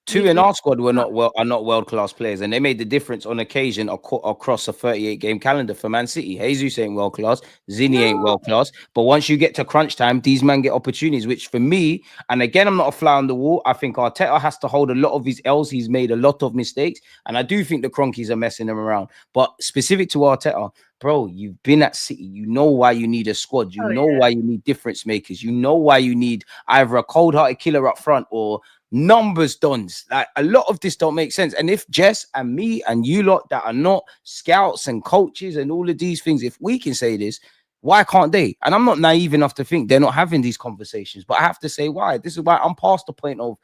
2 in our squad are not world-class players, and they made the difference on occasion across a 38-game calendar for Man City. Jesus ain't world-class, Zinni ain't world-class, but once you get to crunch time, these men get opportunities, which for me, and again, I'm not a fly on the wall, I think Arteta has to hold a lot of his L's. He's made a lot of mistakes, and I do think the Kroenkes are messing him around. But specific to Arteta, bro, you've been at City. You know why you need a squad. You know why you need difference makers. You know why you need either a cold-hearted killer up front or numbers dons. Like, a lot of this don't make sense. And if Jess and me and you lot that are not scouts and coaches and all of these things, if we can say this, why can't they? And I'm not naive enough to think they're not having these conversations, but I have to say why. This is why I'm past the point of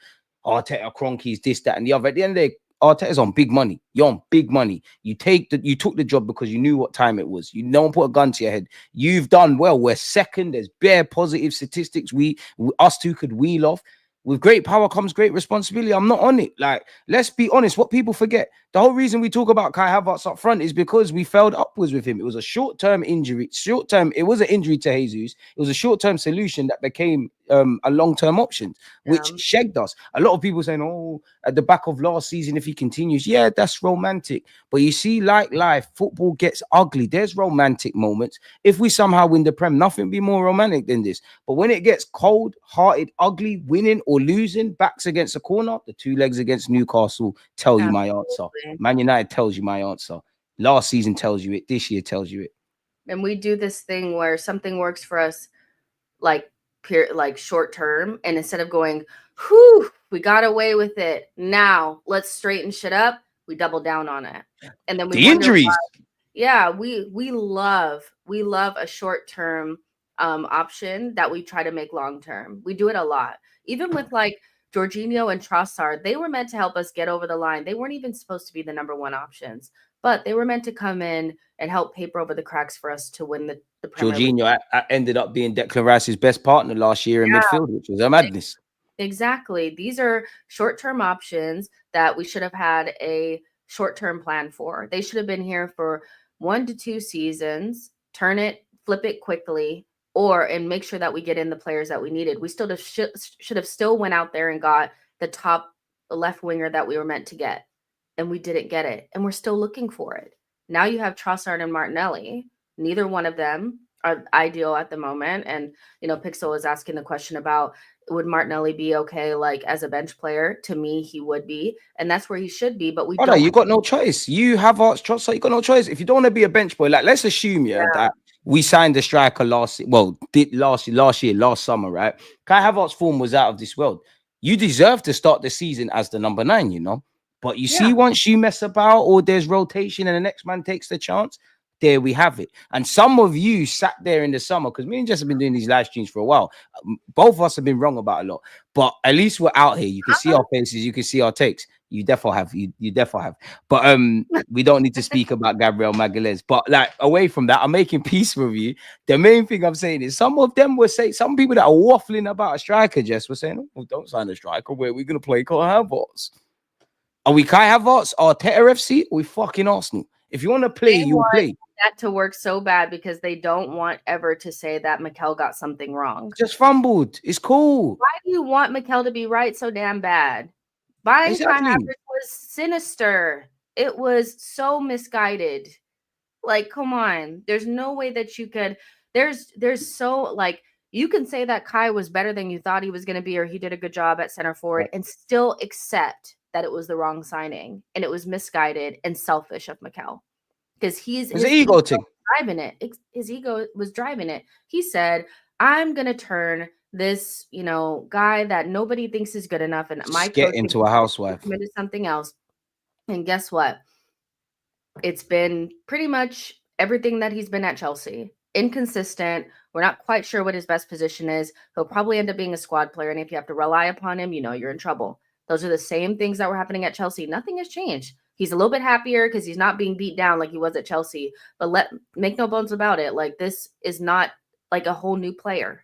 Arteta, Kroenkes, this, that, and the other. At the end of the day, Arteta's on big money. You're on big money. You took the job because you knew what time it was. No one put a gun to your head. You've done well. We're second. There's bare positive statistics. Us two could wheel off. With great power comes great responsibility. I'm not on it. Like, let's be honest. What people forget, the whole reason we talk about Kai Havertz up front is because we failed upwards with him. It was a short-term injury. It was an injury to Jesus. It was a short-term solution that became a long-term option, which shagged us. A lot of people saying, oh, at the back of last season, if he continues, yeah, that's romantic. But you see, like life, football gets ugly. There's romantic moments. If we somehow win the Prem, nothing be more romantic than this. But when it gets cold-hearted, ugly, winning or losing, backs against a corner, the 2 legs against Newcastle tell you my answer. Man United tells you my answer. Last season tells you it. This year tells you it. And we do this thing where something works for us, like short term, and instead of going, whew, we got away with it, now let's straighten shit up, we double down on it. And then the injuries. We love a short term option that we try to make long term. We do it a lot. Even with like Jorginho and Trossard, they were meant to help us get over the line. They weren't even supposed to be the number 1 options, but they were meant to come in and help paper over the cracks for us to win the Premier League. Jorginho ended up being Declan Rice's best partner last year in midfield, which was a madness. Exactly. These are short-term options that we should have had a short-term plan for. They should have been here for 1 to 2 seasons, flip it quickly, and make sure that we get in the players that we needed. We still should have still went out there and got the top left winger that we were meant to get, and we didn't get it, and we're still looking for it. Now you have Trossard and Martinelli. Neither one of them are ideal at the moment. And, you know, Pixel is asking the question about, would Martinelli be okay, like, as a bench player? To me, he would be. And that's where he should be. But you got no choice. You have Arts Trossard. You got no choice. If you don't want to be a bench boy, like, let's assume, that we signed the striker last summer, right? Kai Havertz form was out of this world. You deserve to start the season as the number 9, you know? But you see, once you mess about or there's rotation and the next man takes the chance, there we have it. And some of you sat there in the summer, because me and Jess have been doing these live streams for a while. Both of us have been wrong about a lot, but at least we're out here. You can see our faces, you can see our takes. You definitely have, you definitely have. But we don't need to speak about Gabriel Magalhaes. But like away from that, I'm making peace with you. The main thing I'm saying is some of them were saying, some people that are waffling about a striker, Jess, were saying, oh, don't sign a striker. Where we're gonna play Kai Havertz? Are we Kai Havertz or Arteta FC? Or we fucking Arsenal? If you want to play, you play. That to work so bad because they don't want ever to say that Mikel got something wrong. Just fumbled. It's cool. Why do you want Mikel to be right so damn bad? Buying Kai Havertz was sinister. It was so misguided. Like, come on. There's no way that you could. There's so like you can say that Kai was better than you thought he was going to be, or he did a good job at center forward, and still accept that it was the wrong signing and it was misguided and selfish of Mikel. Because his ego thing driving it. His ego was driving it. He said, "I'm gonna turn this, guy that nobody thinks is good enough, and my get into a housewife, into something else." And guess what? It's been pretty much everything that he's been at Chelsea. Inconsistent. We're not quite sure what his best position is. He'll probably end up being a squad player, and if you have to rely upon him, you're in trouble. Those are the same things that were happening at Chelsea. Nothing has changed. He's a little bit happier because he's not being beat down like he was at Chelsea. But make no bones about it. Like, this is not like a whole new player.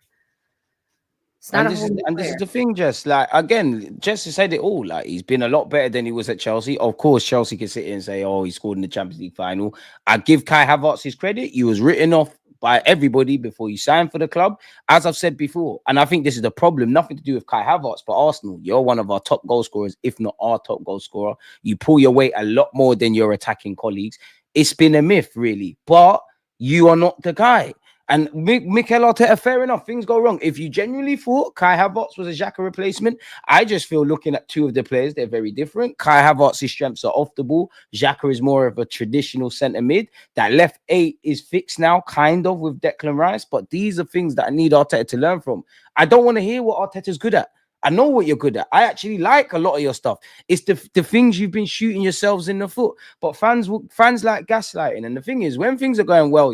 It's not this is the thing, Jess. Like, again, Jess said it all. Like, he's been a lot better than he was at Chelsea. Of course, Chelsea can sit here and say, oh, he scored in the Champions League final. I give Kai Havertz his credit. He was written off by everybody before you signed for the club, as I've said before. And I think this is the problem. Nothing to do with Kai Havertz, but Arsenal. You're one of our top goal scorers, if not our top goal scorer. You pull your weight a lot more than your attacking colleagues. It's been a myth, really. But you are not the guy. And Mikel Arteta, fair enough, things go wrong. If you genuinely thought Kai Havertz was a Xhaka replacement, I just feel looking at two of the players, they're very different. Kai Havertz's strengths are off the ball. Xhaka is more of a traditional centre mid. That left 8 is fixed now, kind of, with Declan Rice. But these are things that I need Arteta to learn from. I don't want to hear what Arteta's good at. I know what you're good at. I actually like a lot of your stuff. It's the things you've been shooting yourselves in the foot. But fans like gaslighting. And the thing is, when things are going well,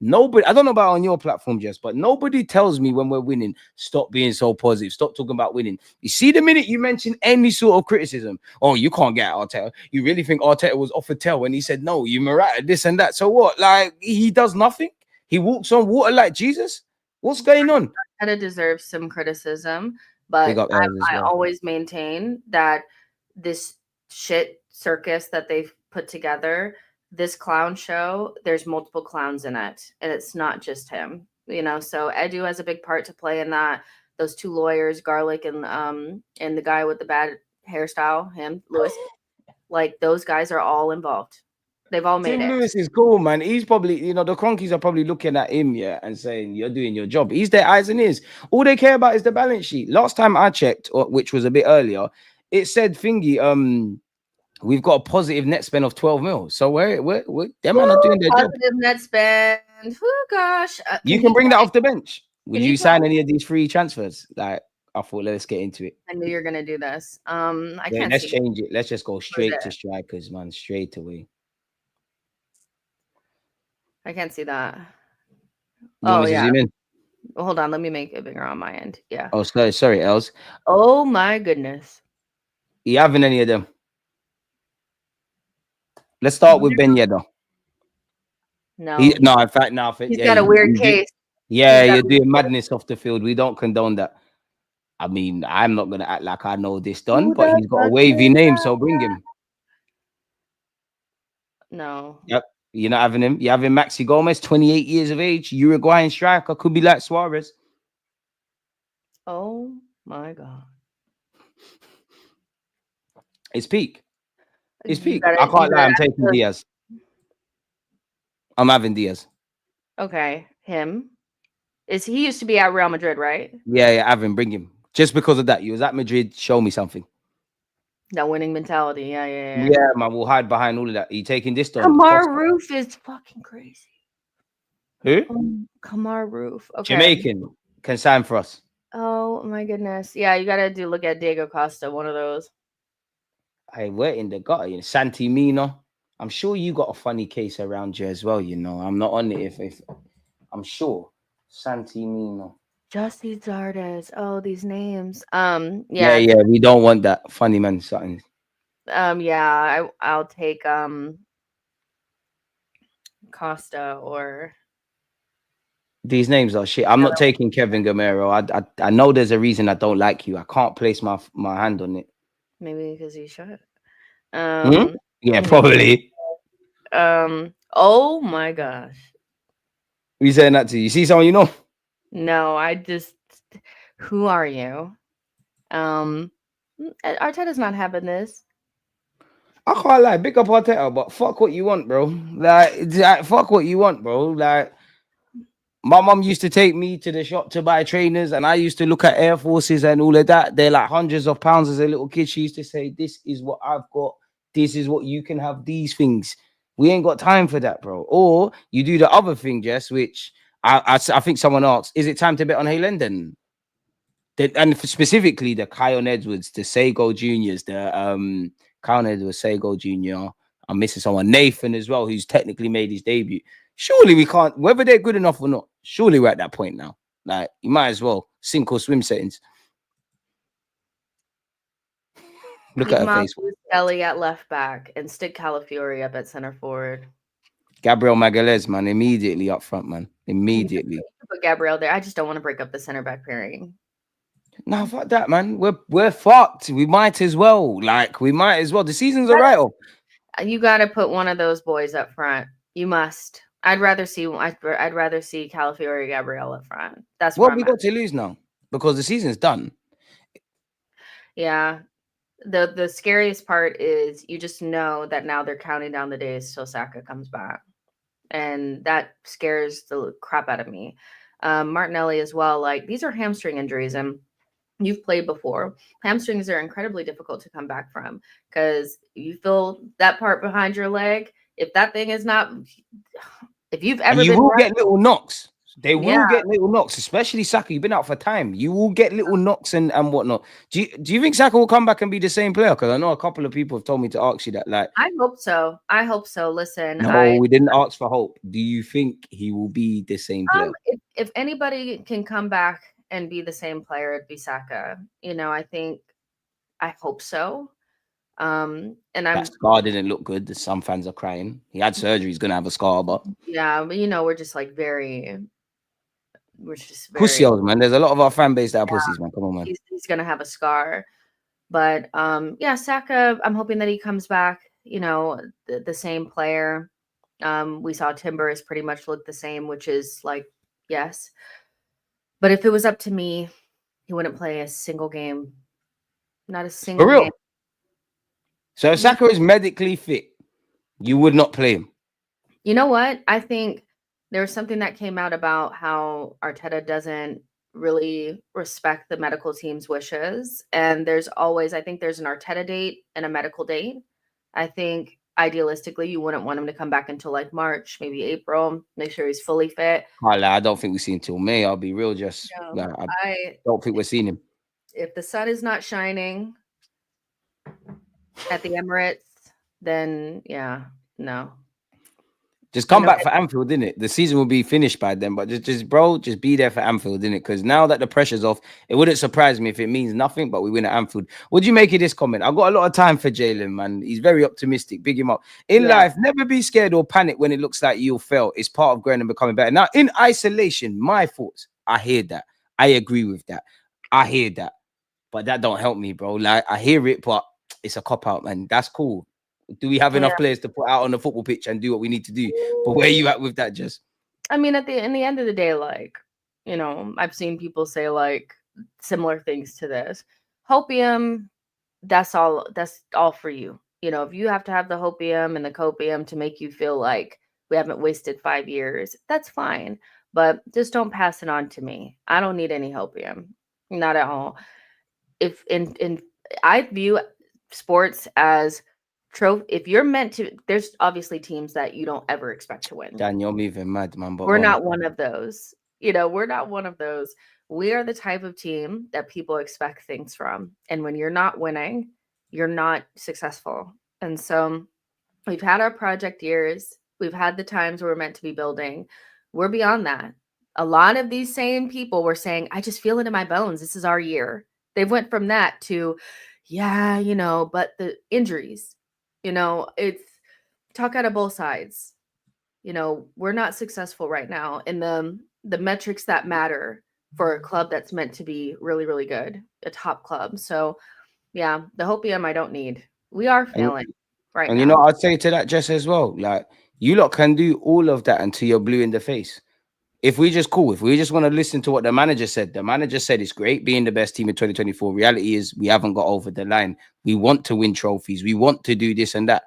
nobody, I don't know about on your platform, Jess, but nobody tells me when we're winning, stop being so positive, stop talking about winning. You see, the minute you mention any sort of criticism, oh, you can't get Arteta. You really think Arteta was off a tail when he said, no, you Morata, this and that. So what? Like, he does nothing? He walks on water like Jesus? What's going on? Arteta deserves some criticism, but I always maintain that this shit circus that they've put together, this clown show, there's multiple clowns in it, and it's not just him, so Edu has a big part to play in that. Those 2 lawyers, Garlic and the guy with the bad hairstyle, Lewis, like, those guys are all involved. They've all made it. Lewis is cool, man. He's probably, the Kroenkes are probably looking at him, and saying, you're doing your job. He's their eyes and ears. All they care about is the balance sheet. Last time I checked, which was a bit earlier, it said thingy, we've got a positive net spend of 12 mil. So we're them man are doing their job. Positive net spend. Oh gosh. You can bring that off the bench. Would you sign any of these free transfers? Like, I thought, let's get into it. I knew you're gonna do this. I can't. Let's change it. Let's just go straight to strikers, man. Straight away. I can't see that. Oh yeah. Well, hold on. Let me make it bigger on my end. Yeah. Oh, sorry, Els. Oh my goodness. You having any of them? Let's start with Ben Yedder. No. In fact, no. He's got a weird case. You're doing madness off the field. We don't condone that. I mean, I'm not going to act like I know this done, but he's got a wavy name, so bring him. No. Yep. You're not having him. You're having Maxi Gomez, 28 years of age, Uruguayan striker, could be like Suarez. Oh, my God. It's peak. It's peak. I can't lie. I'm taking Diaz. I'm having Diaz. Okay. Him. He used to be at Real Madrid, right? Yeah, have him. Bring him. Just because of that. You was at Madrid. Show me something. That winning mentality. Yeah, man. We'll hide behind all of that. Are you taking this done? Kamar Roof is fucking crazy. Who? Kamar Roof. Okay. Jamaican. Can sign for us. Oh, my goodness. Yeah, you got to look at Diego Costa, one of those. Hey, we're in the gutter. Santi Mina. I'm sure you got a funny case around you as well. You know, I'm not on it. If I'm sure, Santimino. Jussie Zardes. Oh, these names. Yeah, Yeah, yeah. We don't want that funny man something. yeah. I'll take Costa or These names are shit. I'm not taking Kevin Gamero. I know there's a reason I don't like you. I can't place my hand on it. maybe because he should. Hmm? Yeah, probably. Oh my gosh. We saying that to you. See someone you know? No, who are you? Arteta's not having this. I can't lie, big up Arteta, but fuck what you want, bro. Like, fuck what you want, bro. Like, my mom used to take me to the shop to buy trainers, and I used to look at Air Forces and all of that. They're like hundreds of pounds as a little kid. She used to say, "This is what I've got. This is what you can have. These things. We ain't got time for that, bro." Or you do the other thing, Jess, which I think someone asked, "Is it time to bet on Haylenden?" And specifically the Kion Edwards, the Sago Juniors, the Kion Edwards, Sago Junior. I'm missing someone, Nathan as well, who's technically made his debut. Surely we can't, whether they're good enough or not. Surely we're at that point now. Like you might as well sink or swim settings. Look at her face. Ellie at left back and stick Calafiori up at center forward. Gabriel Magalhaes, man, immediately up front, man. Immediately. Put Gabriel there. I just don't want to break up the center back pairing. No, fuck that, man. We're fucked. We might as well. Like, we might as well. The season's a write-off. You got to put one of those boys up front. You must. I'd rather see Calafiori Gabriel up front. That's what we got to lose now because the season's done. Yeah. The scariest part is you just know that now they're counting down the days till Saka comes back. And that scares the crap out of me. Martinelli as well. Like, these are hamstring injuries, and you've played before. Hamstrings are incredibly difficult to come back from because you feel that part behind your leg. If that thing is not, if you've ever and you will get little knocks. They will get little knocks, especially Saka. You've been out for time. You will get little knocks and whatnot. Do you think Saka will come back and be the same player? Because I know a couple of people have told me to ask you that. Like, I hope so. I hope so. Listen, no, we didn't ask for hope. Do you think he will be the same player? If anybody can come back and be the same player, it'd be Saka. You know, I hope so. And that scar didn't look good. Some fans are crying. He had surgery. He's gonna have a scar, but but you know, we're just very pussies, man. There's a lot of our fan base that are pussies, man. Come on, man. He's gonna have a scar, but Saka. I'm hoping that he comes back. You know, the same player. We saw Timber has pretty much looked the same, which is like yes. But if it was up to me, he wouldn't play a single game. Not a single game. So if Saka is medically fit, you would not play him. You know what? I think there was something that came out about how Arteta doesn't really respect the medical team's wishes. And I think there's an Arteta date and a medical date. I think idealistically, you wouldn't want him to come back until like March, maybe April, make sure he's fully fit. I don't think we see him until May. I'll be real, just I don't think we're seeing him. If the sun is not shining at the Emirates, then no. Just come back for Anfield, didn't it? The season will be finished by then, but just be there for Anfield, didn't it? Because now that the pressure's off, it wouldn't surprise me if it means nothing, but we win at Anfield. What do you make of this comment? I've got a lot of time for Jalen, man. He's very optimistic. Big him up. In life, never be scared or panic when it looks like you'll fail. It's part of growing and becoming better. Now, in isolation, my thoughts, I hear that. I agree with that. I hear that. But that don't help me, bro. Like, I hear it, but it's a cop-out, man. That's cool. Do we have enough players to put out on the football pitch and do what we need to do? But where are you at with that, Jess? I mean, in the end of the day, like, you know, I've seen people say like similar things to this. Hopium, that's all for you. You know, if you have to have the Hopium and the copium to make you feel like we haven't wasted 5 years, that's fine. But just don't pass it on to me. I don't need any Hopium. Not at all. I view sports as if you're meant to, there's obviously teams that you don't ever expect to win. Dan, you're moving mad, man. But we're not one of those. You know, we're not one of those. We are the type of team that people expect things from. And when you're not winning, you're not successful. And so We've had our project years. We've had the times where we're meant to be building. We're beyond that. A lot of these same people were saying, I just feel it in my bones. This is our year. They've went from that to, yeah, but the injuries, it's talk out of both sides. We're not successful right now in the metrics that matter for a club that's meant to be really, really good, a top club. So yeah, the Hopium I don't need. We are failing right and now. I'd say to that, Jess, as well, like, you lot can do all of that until you're blue in the face. If we just want to listen to what the manager said it's great being the best team in 2024. Reality is we haven't got over the line. We want to win trophies. We want to do this and that.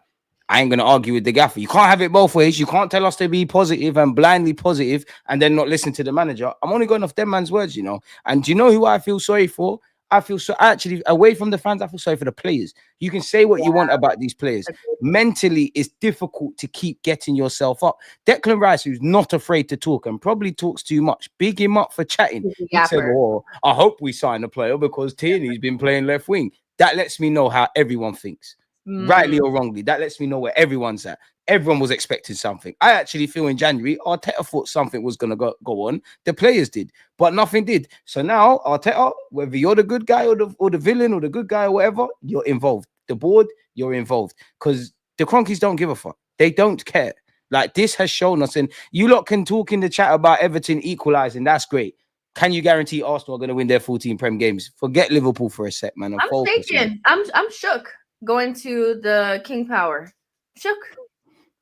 I ain't going to argue with the gaffer. You can't have it both ways. You can't tell us to be positive and blindly positive and then not listen to the manager. I'm only going off them man's words, And do you know who I feel sorry for? I feel so actually away from the fans. I feel sorry for the players. You can say what you want about these players. Mentally, it's difficult to keep getting yourself up. Declan Rice, who's not afraid to talk and probably talks too much, big him up for chatting. He said, "Oh, I hope we sign a player because Tierney's been playing left wing." That lets me know how everyone thinks, rightly or wrongly. That lets me know where everyone's at. Everyone was expecting something. I actually feel in January, Arteta thought something was going to go on. The players did, but nothing did. So now, Arteta, whether you're the good guy or the villain or the good guy or whatever, you're involved. The board, you're involved. Because the Kroenkes don't give a fuck. They don't care. Like, this has shown us. And you lot can talk in the chat about Everton equalising. That's great. Can you guarantee Arsenal are going to win their 14 Prem games? Forget Liverpool for a sec, man. I'm shaking. I'm shook going to the King Power. Shook.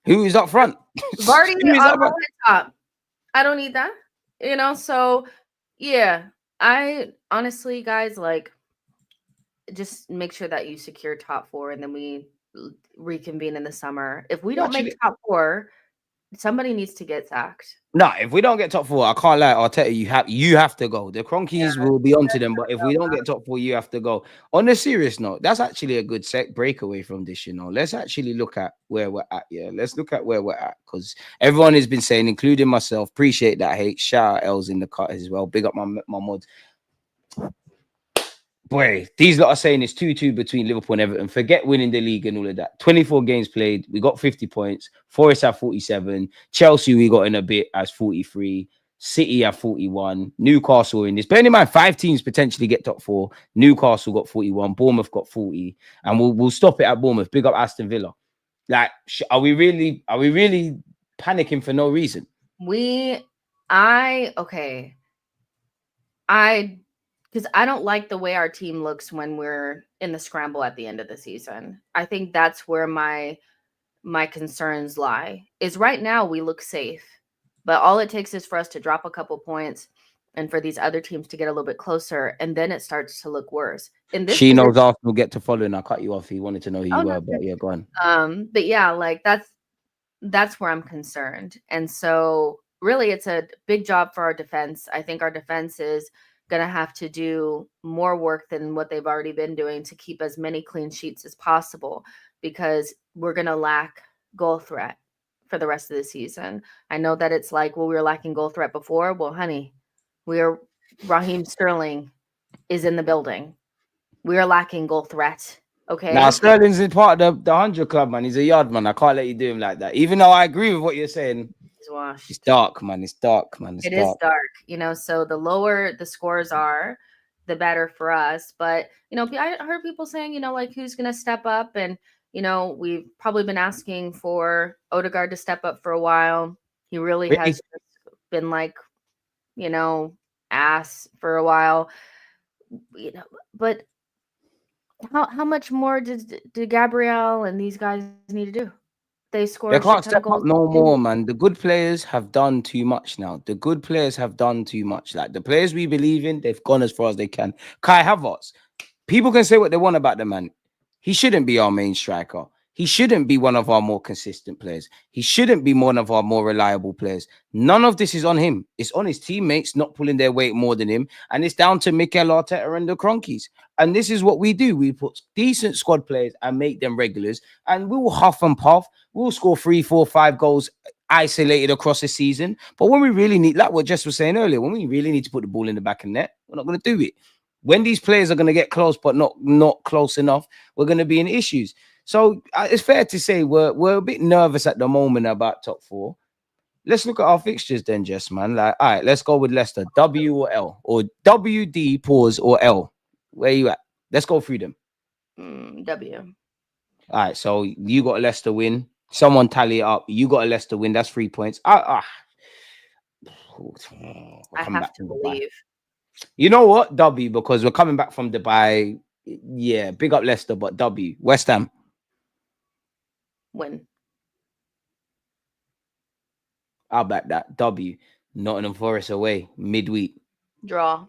Who is up front? Vardy on the top. I don't need that. So yeah. I honestly, guys, like, just make sure that you secure top 4 and then we reconvene in the summer. If we don't make top 4, somebody needs to get sacked. No, if we don't get top 4, I can't lie, Arteta, you have to go. The Kroenkes will be onto them, but if we don't get top 4, you have to go. On a serious note, that's actually a good breakaway from this, Let's actually look at where we're at. Yeah, let's look at where we're at, because everyone has been saying, including myself, appreciate that hate. Shout out Els in the cut as well. Big up my mods. Boy, these lot are saying it's 2-2 between Liverpool and Everton. Forget winning the league and all of that. 24 games played. We got 50 points. Forest have 47. Chelsea, we got in a bit as 43. City have 41. Newcastle in this. Bearing in mind, 5 teams potentially get top 4. Newcastle got 41. Bournemouth got 40. And we'll stop it at Bournemouth. Big up Aston Villa. Like, are we really panicking for no reason? Because I don't like the way our team looks when we're in the scramble at the end of the season. I think that's where my concerns lie. Is right now we look safe, but all it takes is for us to drop a couple points and for these other teams to get a little bit closer, and then it starts to look worse. She knows Arsenal get to follow, and I cut you off. He wanted to know who you were, but yeah, go on. But yeah, like that's where I'm concerned, and so really, it's a big job for our defense. I think our defense is going to have to do more work than what they've already been doing to keep as many clean sheets as possible, because we're going to lack goal threat for the rest of the season. I know that it's like, well, we were lacking goal threat before. Well, honey, Raheem Sterling is in the building. We are lacking goal threat. Okay. Now, Sterling's in part of the 100 club, man. He's a yard man. I can't let you do him like that. Even though I agree with what you're saying. It's dark, man. It's dark, man. It is dark, so the lower the scores are, the better for us. But, I heard people saying, like, who's going to step up? And, we've probably been asking for Odegaard to step up for a while. He really has been like, ass for a while, but how much more did Gabriel and these guys need to do? They can't step up no more, man. The good players have done too much now. The good players have done too much. Like, the players we believe in, they've gone as far as they can. Kai Havertz, people can say what they want about the man. He shouldn't be our main striker. He shouldn't be one of our more consistent players. He shouldn't be one of our more reliable players. None of this is on him. It's on his teammates not pulling their weight more than him. And it's down to Mikel Arteta and the Kroenkes. And this is what we do. We put decent squad players and make them regulars. And we'll huff and puff. We'll score 3, 4, 5 goals isolated across the season. But when we really need, like what Jess was saying earlier, when we really need to put the ball in the back of the net, we're not going to do it. When these players are going to get close, but not close enough, we're going to be in issues. So it's fair to say we're a bit nervous at the moment about top four. Let's look at our fixtures then, Jess, man. Like, all right, let's go with Leicester. W or L, or WD pause or L. Where you at? Let's go through them. W. All right, so you got a Leicester win. Someone tally it up. You got a Leicester win. That's 3 points. I have to believe. You know what? W, because we're coming back from Dubai. Yeah, big up Leicester, but W. West Ham. Win. I'll back that. W. Nottingham Forest away, midweek. Draw.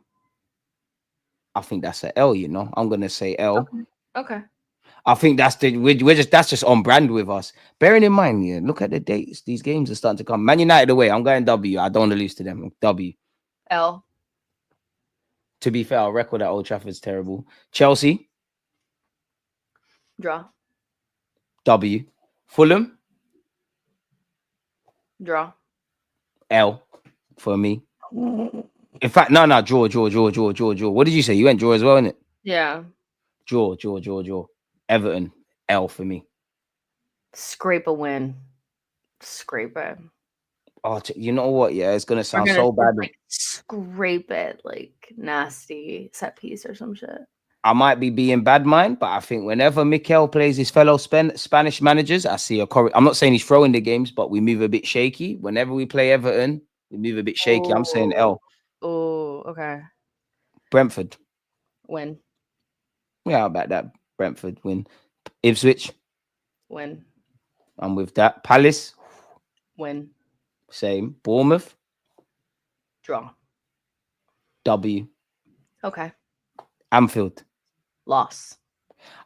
I think that's an L, you know. I'm gonna say L. Okay. I think that's that's just on brand with us. Bearing in mind, yeah, look at the dates. These games are starting to come. Man United away. I'm going W. I don't want to lose to them. W. L. To be fair, our record at Old Trafford's terrible. Chelsea. Draw. W. Fulham. Draw. L for me. In fact, no, draw. What did you say? You went draw as well, innit? Yeah. Draw. Everton, L for me. Scrape a win. Scrape it. Oh, you know what? Yeah, it's gonna sound so bad. Like, scrape it, like nasty set piece or some shit. I might be being bad mind, but I think whenever Mikel plays his fellow Spanish managers, I see I'm not saying he's throwing the games, but we move a bit shaky. Whenever we play Everton, we move a bit shaky. I'm saying L. Oh, okay. Brentford. Win. Yeah, how about that? Brentford win. Ipswich. Win. I'm with that. Palace. Win. Same. Bournemouth. Draw. W. Okay. Anfield. Loss.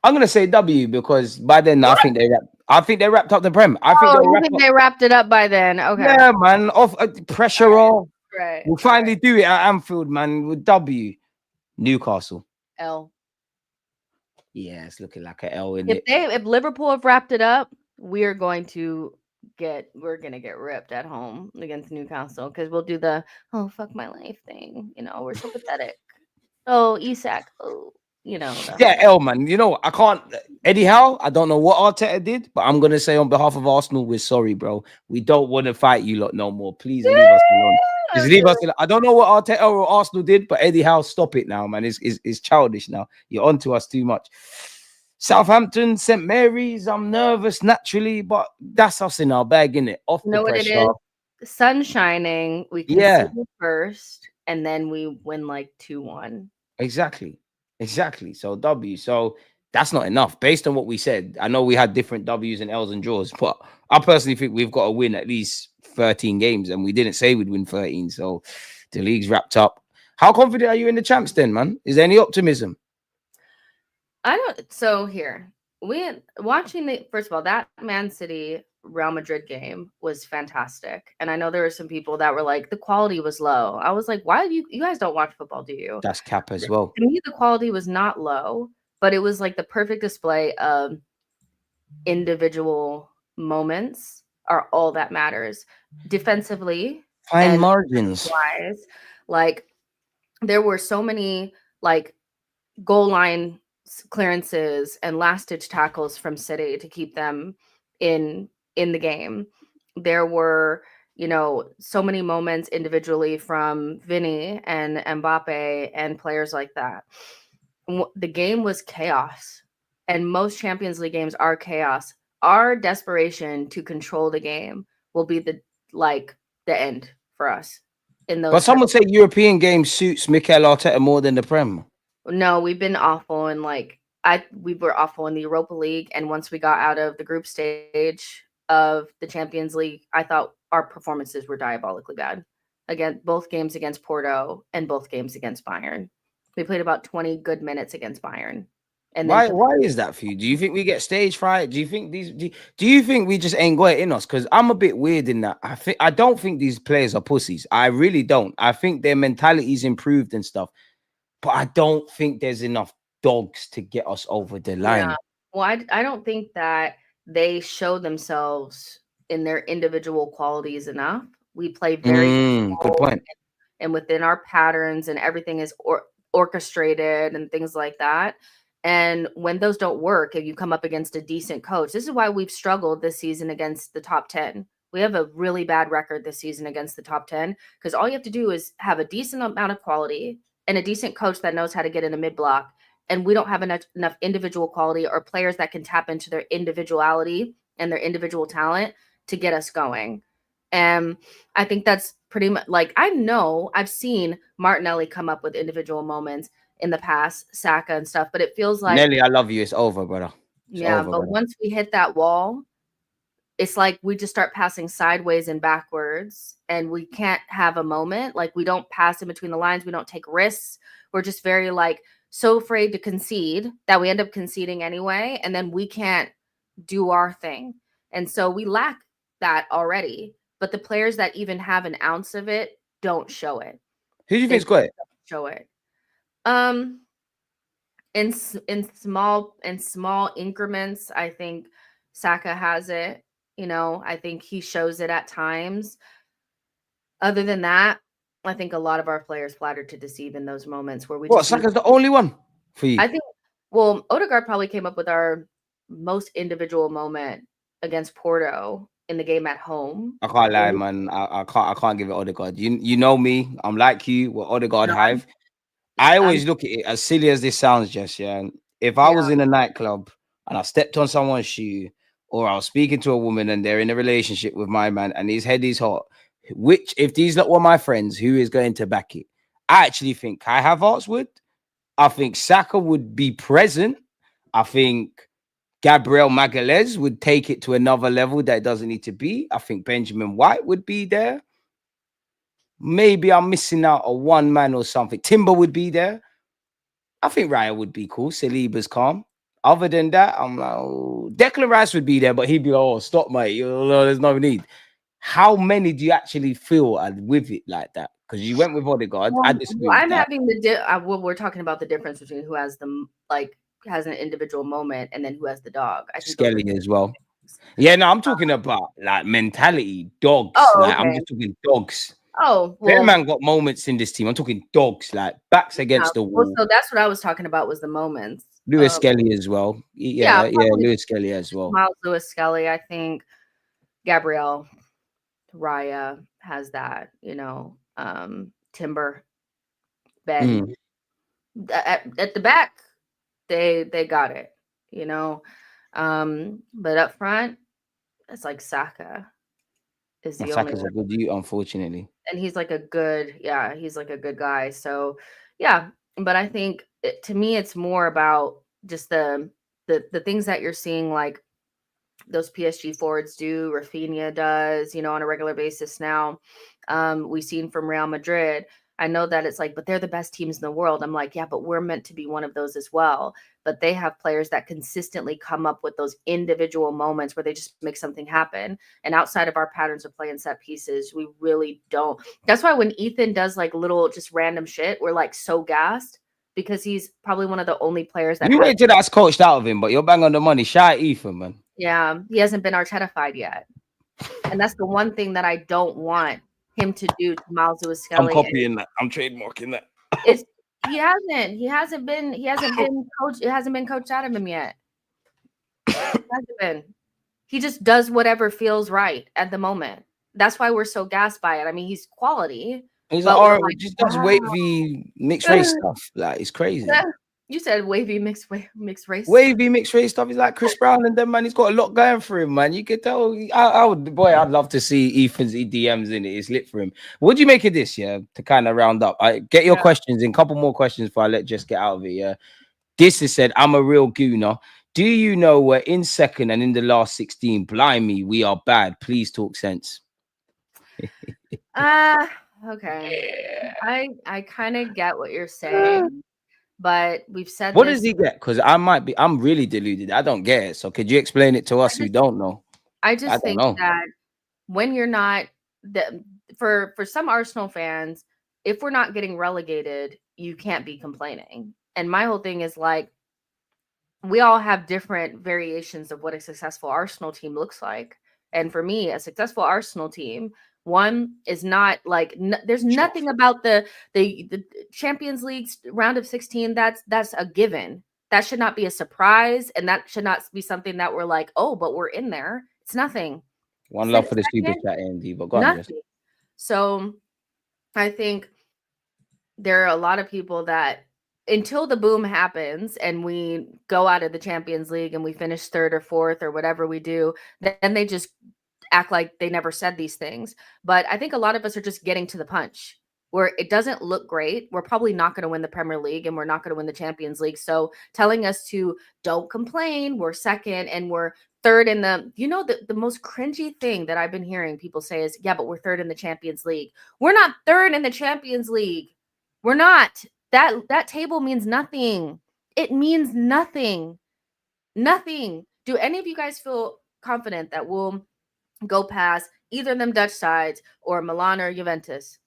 I'm gonna say W because by then I think they wrapped up the Prem. I think they wrapped it up by then. Okay. Yeah, man. Off pressure off. Right. We'll finally do it at Anfield, man. With W. Newcastle. L. Yeah, it's looking like an L in if it. If Liverpool have wrapped it up, we're gonna get ripped at home against Newcastle because we'll do the fuck my life thing. You know, we're so pathetic. Oh, Isak. Oh, you know. Yeah, L, man. You know, I can't. Eddie Howe, I don't know what Arteta did, but I'm going to say on behalf of Arsenal, we're sorry, bro. We don't want to fight you lot no more. Please leave us alone. Just leave us alone. I don't know what Arteta or Arsenal did, but Eddie Howe, stop it now, man. It's childish now. You're onto us too much. Southampton, St. Mary's, I'm nervous naturally, but that's us in our bag, innit? Off the pressure. What it is? Sun shining. We can see first, and then we win like 2-1. Exactly. So W. So that's not enough. Based on what we said, I know we had different W's and L's and draws, but I personally think we've got to win at least 13 games, and we didn't say we'd win 13. So the league's wrapped up. How confident are you in the champs then, man? Is there any optimism? So here, watching first of all, that Man City Real Madrid game was fantastic. And I know there were some people that were like, the quality was low. I was like, why you guys don't watch football, do you? That's cap as well. To me, the quality was not low, but it was like the perfect display of individual moments are all that matters. Defensively, fine margins wise, like there were so many like goal line clearances and last ditch tackles from City to keep them in the game. There were, so many moments individually from Vinny and Mbappe and players like that. The game was chaos, and most Champions League games are chaos. Our desperation to control the game will be the end for us in those. But some would say European game suits Mikel Arteta more than the Prem. No, we've been awful, and we were awful in the Europa League, and once we got out of the group stage of the Champions League, I thought our performances were diabolically bad. Again, both games against Porto and both games against Bayern. We played about 20 good minutes against Bayern. And why is that for you? Do you think we get stage fright? Do you think do you think we just ain't got it in us? Because I'm a bit weird in that. I don't think these players are pussies. I really don't. I think their mentality's improved and stuff. But I don't think there's enough dogs to get us over the line. Yeah. Well, I don't think that they show themselves in their individual qualities enough. We play very good point. And within our patterns, and everything is orchestrated and things like that. And when those don't work, if you come up against a decent coach, this is why we've struggled this season against the top 10. We have a really bad record this season against the top 10 because all you have to do is have a decent amount of quality and a decent coach that knows how to get in a mid block. And we don't have enough individual quality or players that can tap into their individuality and their individual talent to get us going. And I think that's pretty much like, I've seen Martinelli come up with individual moments in the past, Saka and stuff, but it feels like Nelly, I love you. It's over, brother. It's over, but brother. once we hit that wall, it's like we just start passing sideways and backwards, and we can't have a moment. Like, we don't pass in between the lines. We don't take risks. We're just very like so afraid to concede that we end up conceding anyway, and then we can't do our thing. And so we lack that already. But the players that even have an ounce of it don't show it. Who do you think's got it? Show it. In small increments, I think Saka has it. You know, I think he shows it at times. Other than that, I think a lot of our players flattered to deceive in those moments where we. What, Saka's the only one for you? I think. Well, Odegaard probably came up with our most individual moment against Porto in the game at home. I can't lie, man. I can't give it Odegaard. You know me. I'm like you. What Odegaard have. I always look at it, as silly as this sounds, Jess. Yeah. If I was in a nightclub and I stepped on someone's shoe, or I was speaking to a woman and they're in a relationship with my man and his head is hot, which, if these lot were my friends, who is going to back it? I actually think Kai Havertz would. I think Saka would be present. I think Gabriel Magalhaes would take it to another level that it doesn't need to be. I think Benjamin White would be there. Maybe I'm missing out on one man or something. Timber would be there. I think Raya would be cool. Saliba's calm. Other than that, I'm like, oh, Declan Rice would be there, but he'd be like, oh, stop, mate. There's no need. How many do you actually feel with it like that? Because you went with Odegaard. Well, I'm having we're talking about the difference between who has has an individual moment and then who has the dog. I think Skelly as well. Yeah, no, I'm talking about like mentality, dogs. I'm just talking dogs. Oh, well, man got moments in this team. I'm talking dogs, like backs against the wall. So that's what I was talking about, was the moments. Lewis Skelly as well. Yeah, Lewis Skelly as well. Miles Lewis Skelly. I think Gabriel Raya has that, Timber, Ben. At the back, they got it, but up front, it's like Saka is the only Saka's a good dude, unfortunately. And he's like a good guy. So yeah, but I think to me, it's more about just the things that you're seeing, like those PSG forwards do, Rafinha does, on a regular basis now. We've seen from Real Madrid. I know that it's like, but they're the best teams in the world. I'm like, yeah, but we're meant to be one of those as well. But they have players that consistently come up with those individual moments where they just make something happen. And outside of our patterns of play and set pieces, we really don't. That's why when Ethan does like little just random shit, we're like so gassed, because he's probably one of the only players that. You wait till that's coached out of him, but you're bang on the money. Shout out Ethan, man. Yeah, he hasn't been Arteta-fied yet. And that's the one thing that I don't want him to do to Miles Lewis Skelly. I'm copying that. I'm trademarking that. He hasn't been coached out of him yet. He hasn't been. He just does whatever feels right at the moment. That's why we're so gassed by it. I mean, he's quality. He's like, just does wavy mixed race stuff. Like, it's crazy. You said wavy mixed race. Wavy mixed race stuff. He's like Chris Brown and them, man. He's got a lot going for him, man. You could tell. I'd love to see Ethan's DMs in it. It's lit for him. What do you make of this? Yeah, to kind of round up. I get your questions in. A couple more questions before I let Jess get out of it. Yeah, this is said. I'm a real gooner. Do you know we're in second and in the last 16? Blimey, we are bad. Please talk sense. Okay. I kind of get what you're saying. But we've said what does he get? Because I'm really deluded. I don't get it. So could you explain it to us who don't know? I think that when you're not for some Arsenal fans, if we're not getting relegated, you can't be complaining. And my whole thing is like, we all have different variations of what a successful Arsenal team looks like. And for me, a successful Arsenal team, one is not like there's nothing about the Champions League round of 16 that's a given. that should not be a surprise, and that should not be something that we're like, oh, but we're in there. It's nothing. One love for the super chat, Andy, but go on, Nothing. So I think there are a lot of people that until the boom happens and we go out of the Champions League and we finish 3rd or 4th or whatever we do, then they just act like they never said these things. But I think a lot of us are just getting to the punch where it doesn't look great. We're probably not going to win the Premier League and we're not going to win the Champions League. So telling us to don't complain, we're 2nd and we're 3rd in the most cringy thing that I've been hearing people say is, yeah, but we're 3rd in the Champions League. We're not 3rd in the Champions League. We're not. That table means nothing. It means nothing. Nothing. Do any of you guys feel confident that we'll go past either of them Dutch sides or Milan or Juventus?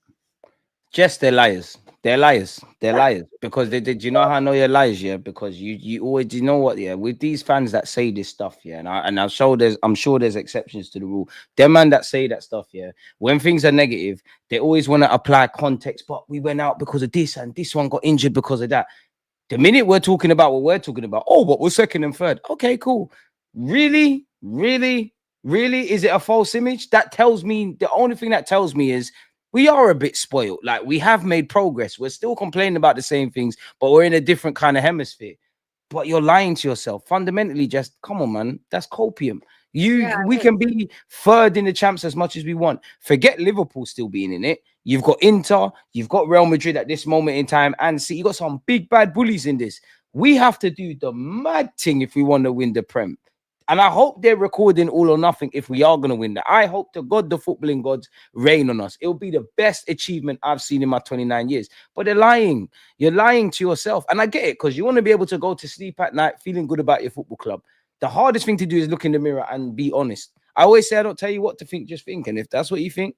Just they're liars. They're liars. They're liars. Because they did. You know how I know you're liars, yeah? Because you always, you know what, yeah? With these fans that say this stuff, yeah, and I'm sure there's exceptions to the rule. Them man that say that stuff, yeah, when things are negative, they always want to apply context. But we went out because of this, and this one got injured because of that. The minute we're talking about what we're talking about, oh, but we're 2nd and 3rd. Okay, cool. Really, is it a false image? That tells me, the only thing that tells me is we are a bit spoiled. Like, we have made progress. We're still complaining about the same things, but we're in a different kind of hemisphere. But you're lying to yourself. Fundamentally, just come on, man. That's copium. We can be 3rd in the champs as much as we want. Forget Liverpool still being in it. You've got Inter, you've got Real Madrid at this moment in time, and see, you got some big bad bullies in this. We have to do the mad thing if we want to win the Prem. And I hope they're recording All or Nothing if we are going to win that. I hope to God the footballing gods rain on us. It will be the best achievement I've seen in my 29 years. But they're lying. You're lying to yourself. And I get it, because you want to be able to go to sleep at night feeling good about your football club. The hardest thing to do is look in the mirror and be honest. I always say I don't tell you what to think, just think. And if that's what you think,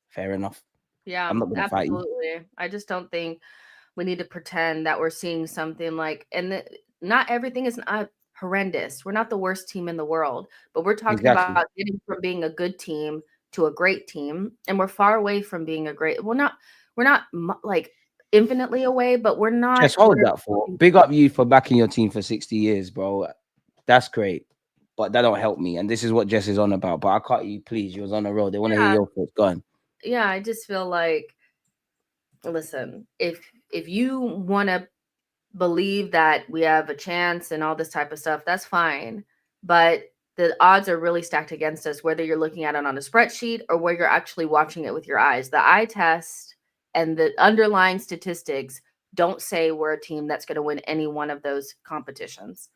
fair enough. Yeah, I'm not going to fight you. I just don't think we need to pretend that we're seeing something like, and not everything is horrendous. We're not the worst team in the world, but we're talking about getting from being a good team to a great team, and we're far away from being a great. We're not like infinitely away, but we're not. Just hold that for. Big up you for backing your team for 60 years, bro. That's great, but that don't help me. And this is what Jess is on about. But I cut you, please. You was on the road. They want to hear your thoughts. Go on. Yeah, I just feel like, listen, if you want to believe that we have a chance and all this type of stuff, that's fine. But the odds are really stacked against us, whether you're looking at it on a spreadsheet or where you're actually watching it with your eyes. The eye test and the underlying statistics don't say we're a team that's going to win any one of those competitions.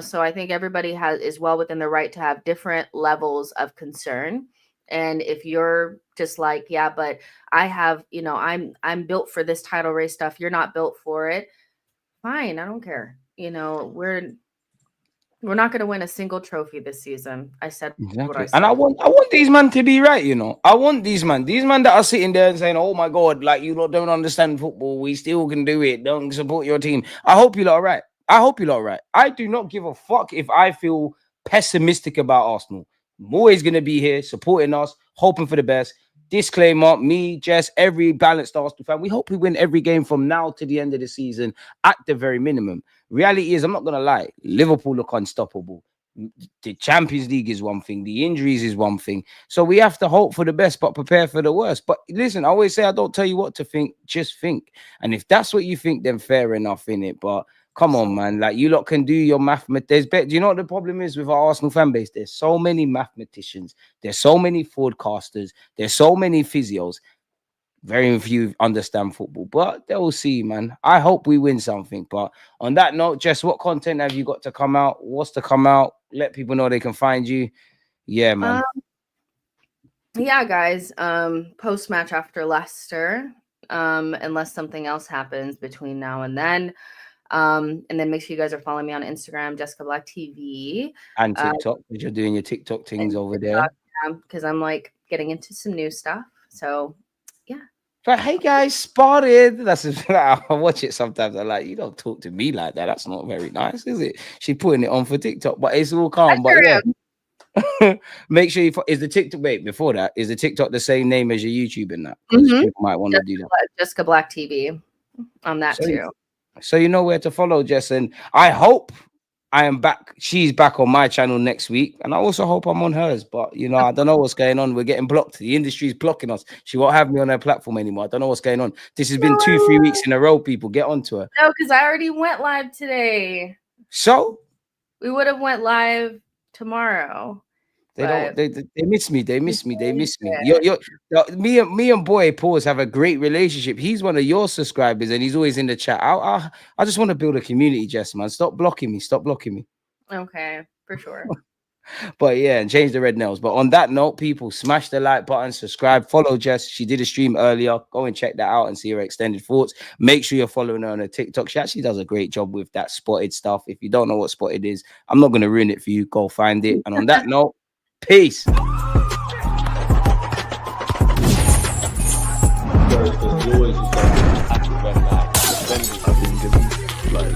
So I think everybody is well within the right to have different levels of concern. And if you're just like, yeah, but I have, I'm built for this title race stuff, you're not built for it. Fine, I don't care. We're not going to win a single trophy this season. I said exactly. What I said. And I want these men to be right. I want these men that are sitting there and saying, "Oh my God, like you lot don't understand football. We still can do it. Don't support your team." I hope you lot are right. I do not give a fuck if I feel pessimistic about Arsenal. I'm always going to be here supporting us, hoping for the best. Disclaimer, me, Jess, every balanced Arsenal fan, we hope we win every game from now to the end of the season at the very minimum. Reality is, I'm not going to lie, Liverpool look unstoppable. The Champions League is one thing. The injuries is one thing. So we have to hope for the best, but prepare for the worst. But listen, I always say I don't tell you what to think, just think. And if that's what you think, then fair enough, innit? But come on, man. Like, you lot can do your mathematics. Do you know what the problem is with our Arsenal fan base? There's so many mathematicians. There's so many forecasters. There's so many physios. Very few understand football, but they'll see, man. I hope we win something. But on that note, Jess, what content have you got to come out? What's to come out? Let people know they can find you. Yeah, man. Yeah, guys. Post-match after Leicester, unless something else happens between now and then. And then make sure you guys are following me on Instagram, Jessica Black TV. And TikTok, because you're doing your TikTok things over there. Because I'm like getting into some new stuff. So yeah. But hey guys, spotted. That's I watch it sometimes. I'm like, you don't talk to me like that. That's not very nice, is it? She's putting it on for TikTok, but it's all calm. But yeah. Make sure you is the TikTok. Wait, before that, is the TikTok the same name as your YouTube and that? People might want to do that. Jessica Black TV on that too. So you know where to follow, Jess. And I hope I am back. She's back on my channel next week. And I also hope I'm on hers. But, you know, I don't know what's going on. We're getting blocked. The industry's blocking us. She won't have me on her platform anymore. I don't know what's going on. This has been 2-3 weeks in a row, people. Get onto her. No, because I already went live today. So? We would have went live tomorrow. They miss me. They miss me. Me and Boy Pause have a great relationship. He's one of your subscribers and he's always in the chat. I just want to build a community, Jess, man. Stop blocking me. Okay, for sure. But yeah, and change the red nails. But on that note, people, smash the like button, subscribe, follow Jess. She did a stream earlier. Go and check that out and see her extended thoughts. Make sure you're following her on her TikTok. She actually does a great job with that spotted stuff. If you don't know what spotted is, I'm not going to ruin it for you. Go find it. And on that note, peace. Like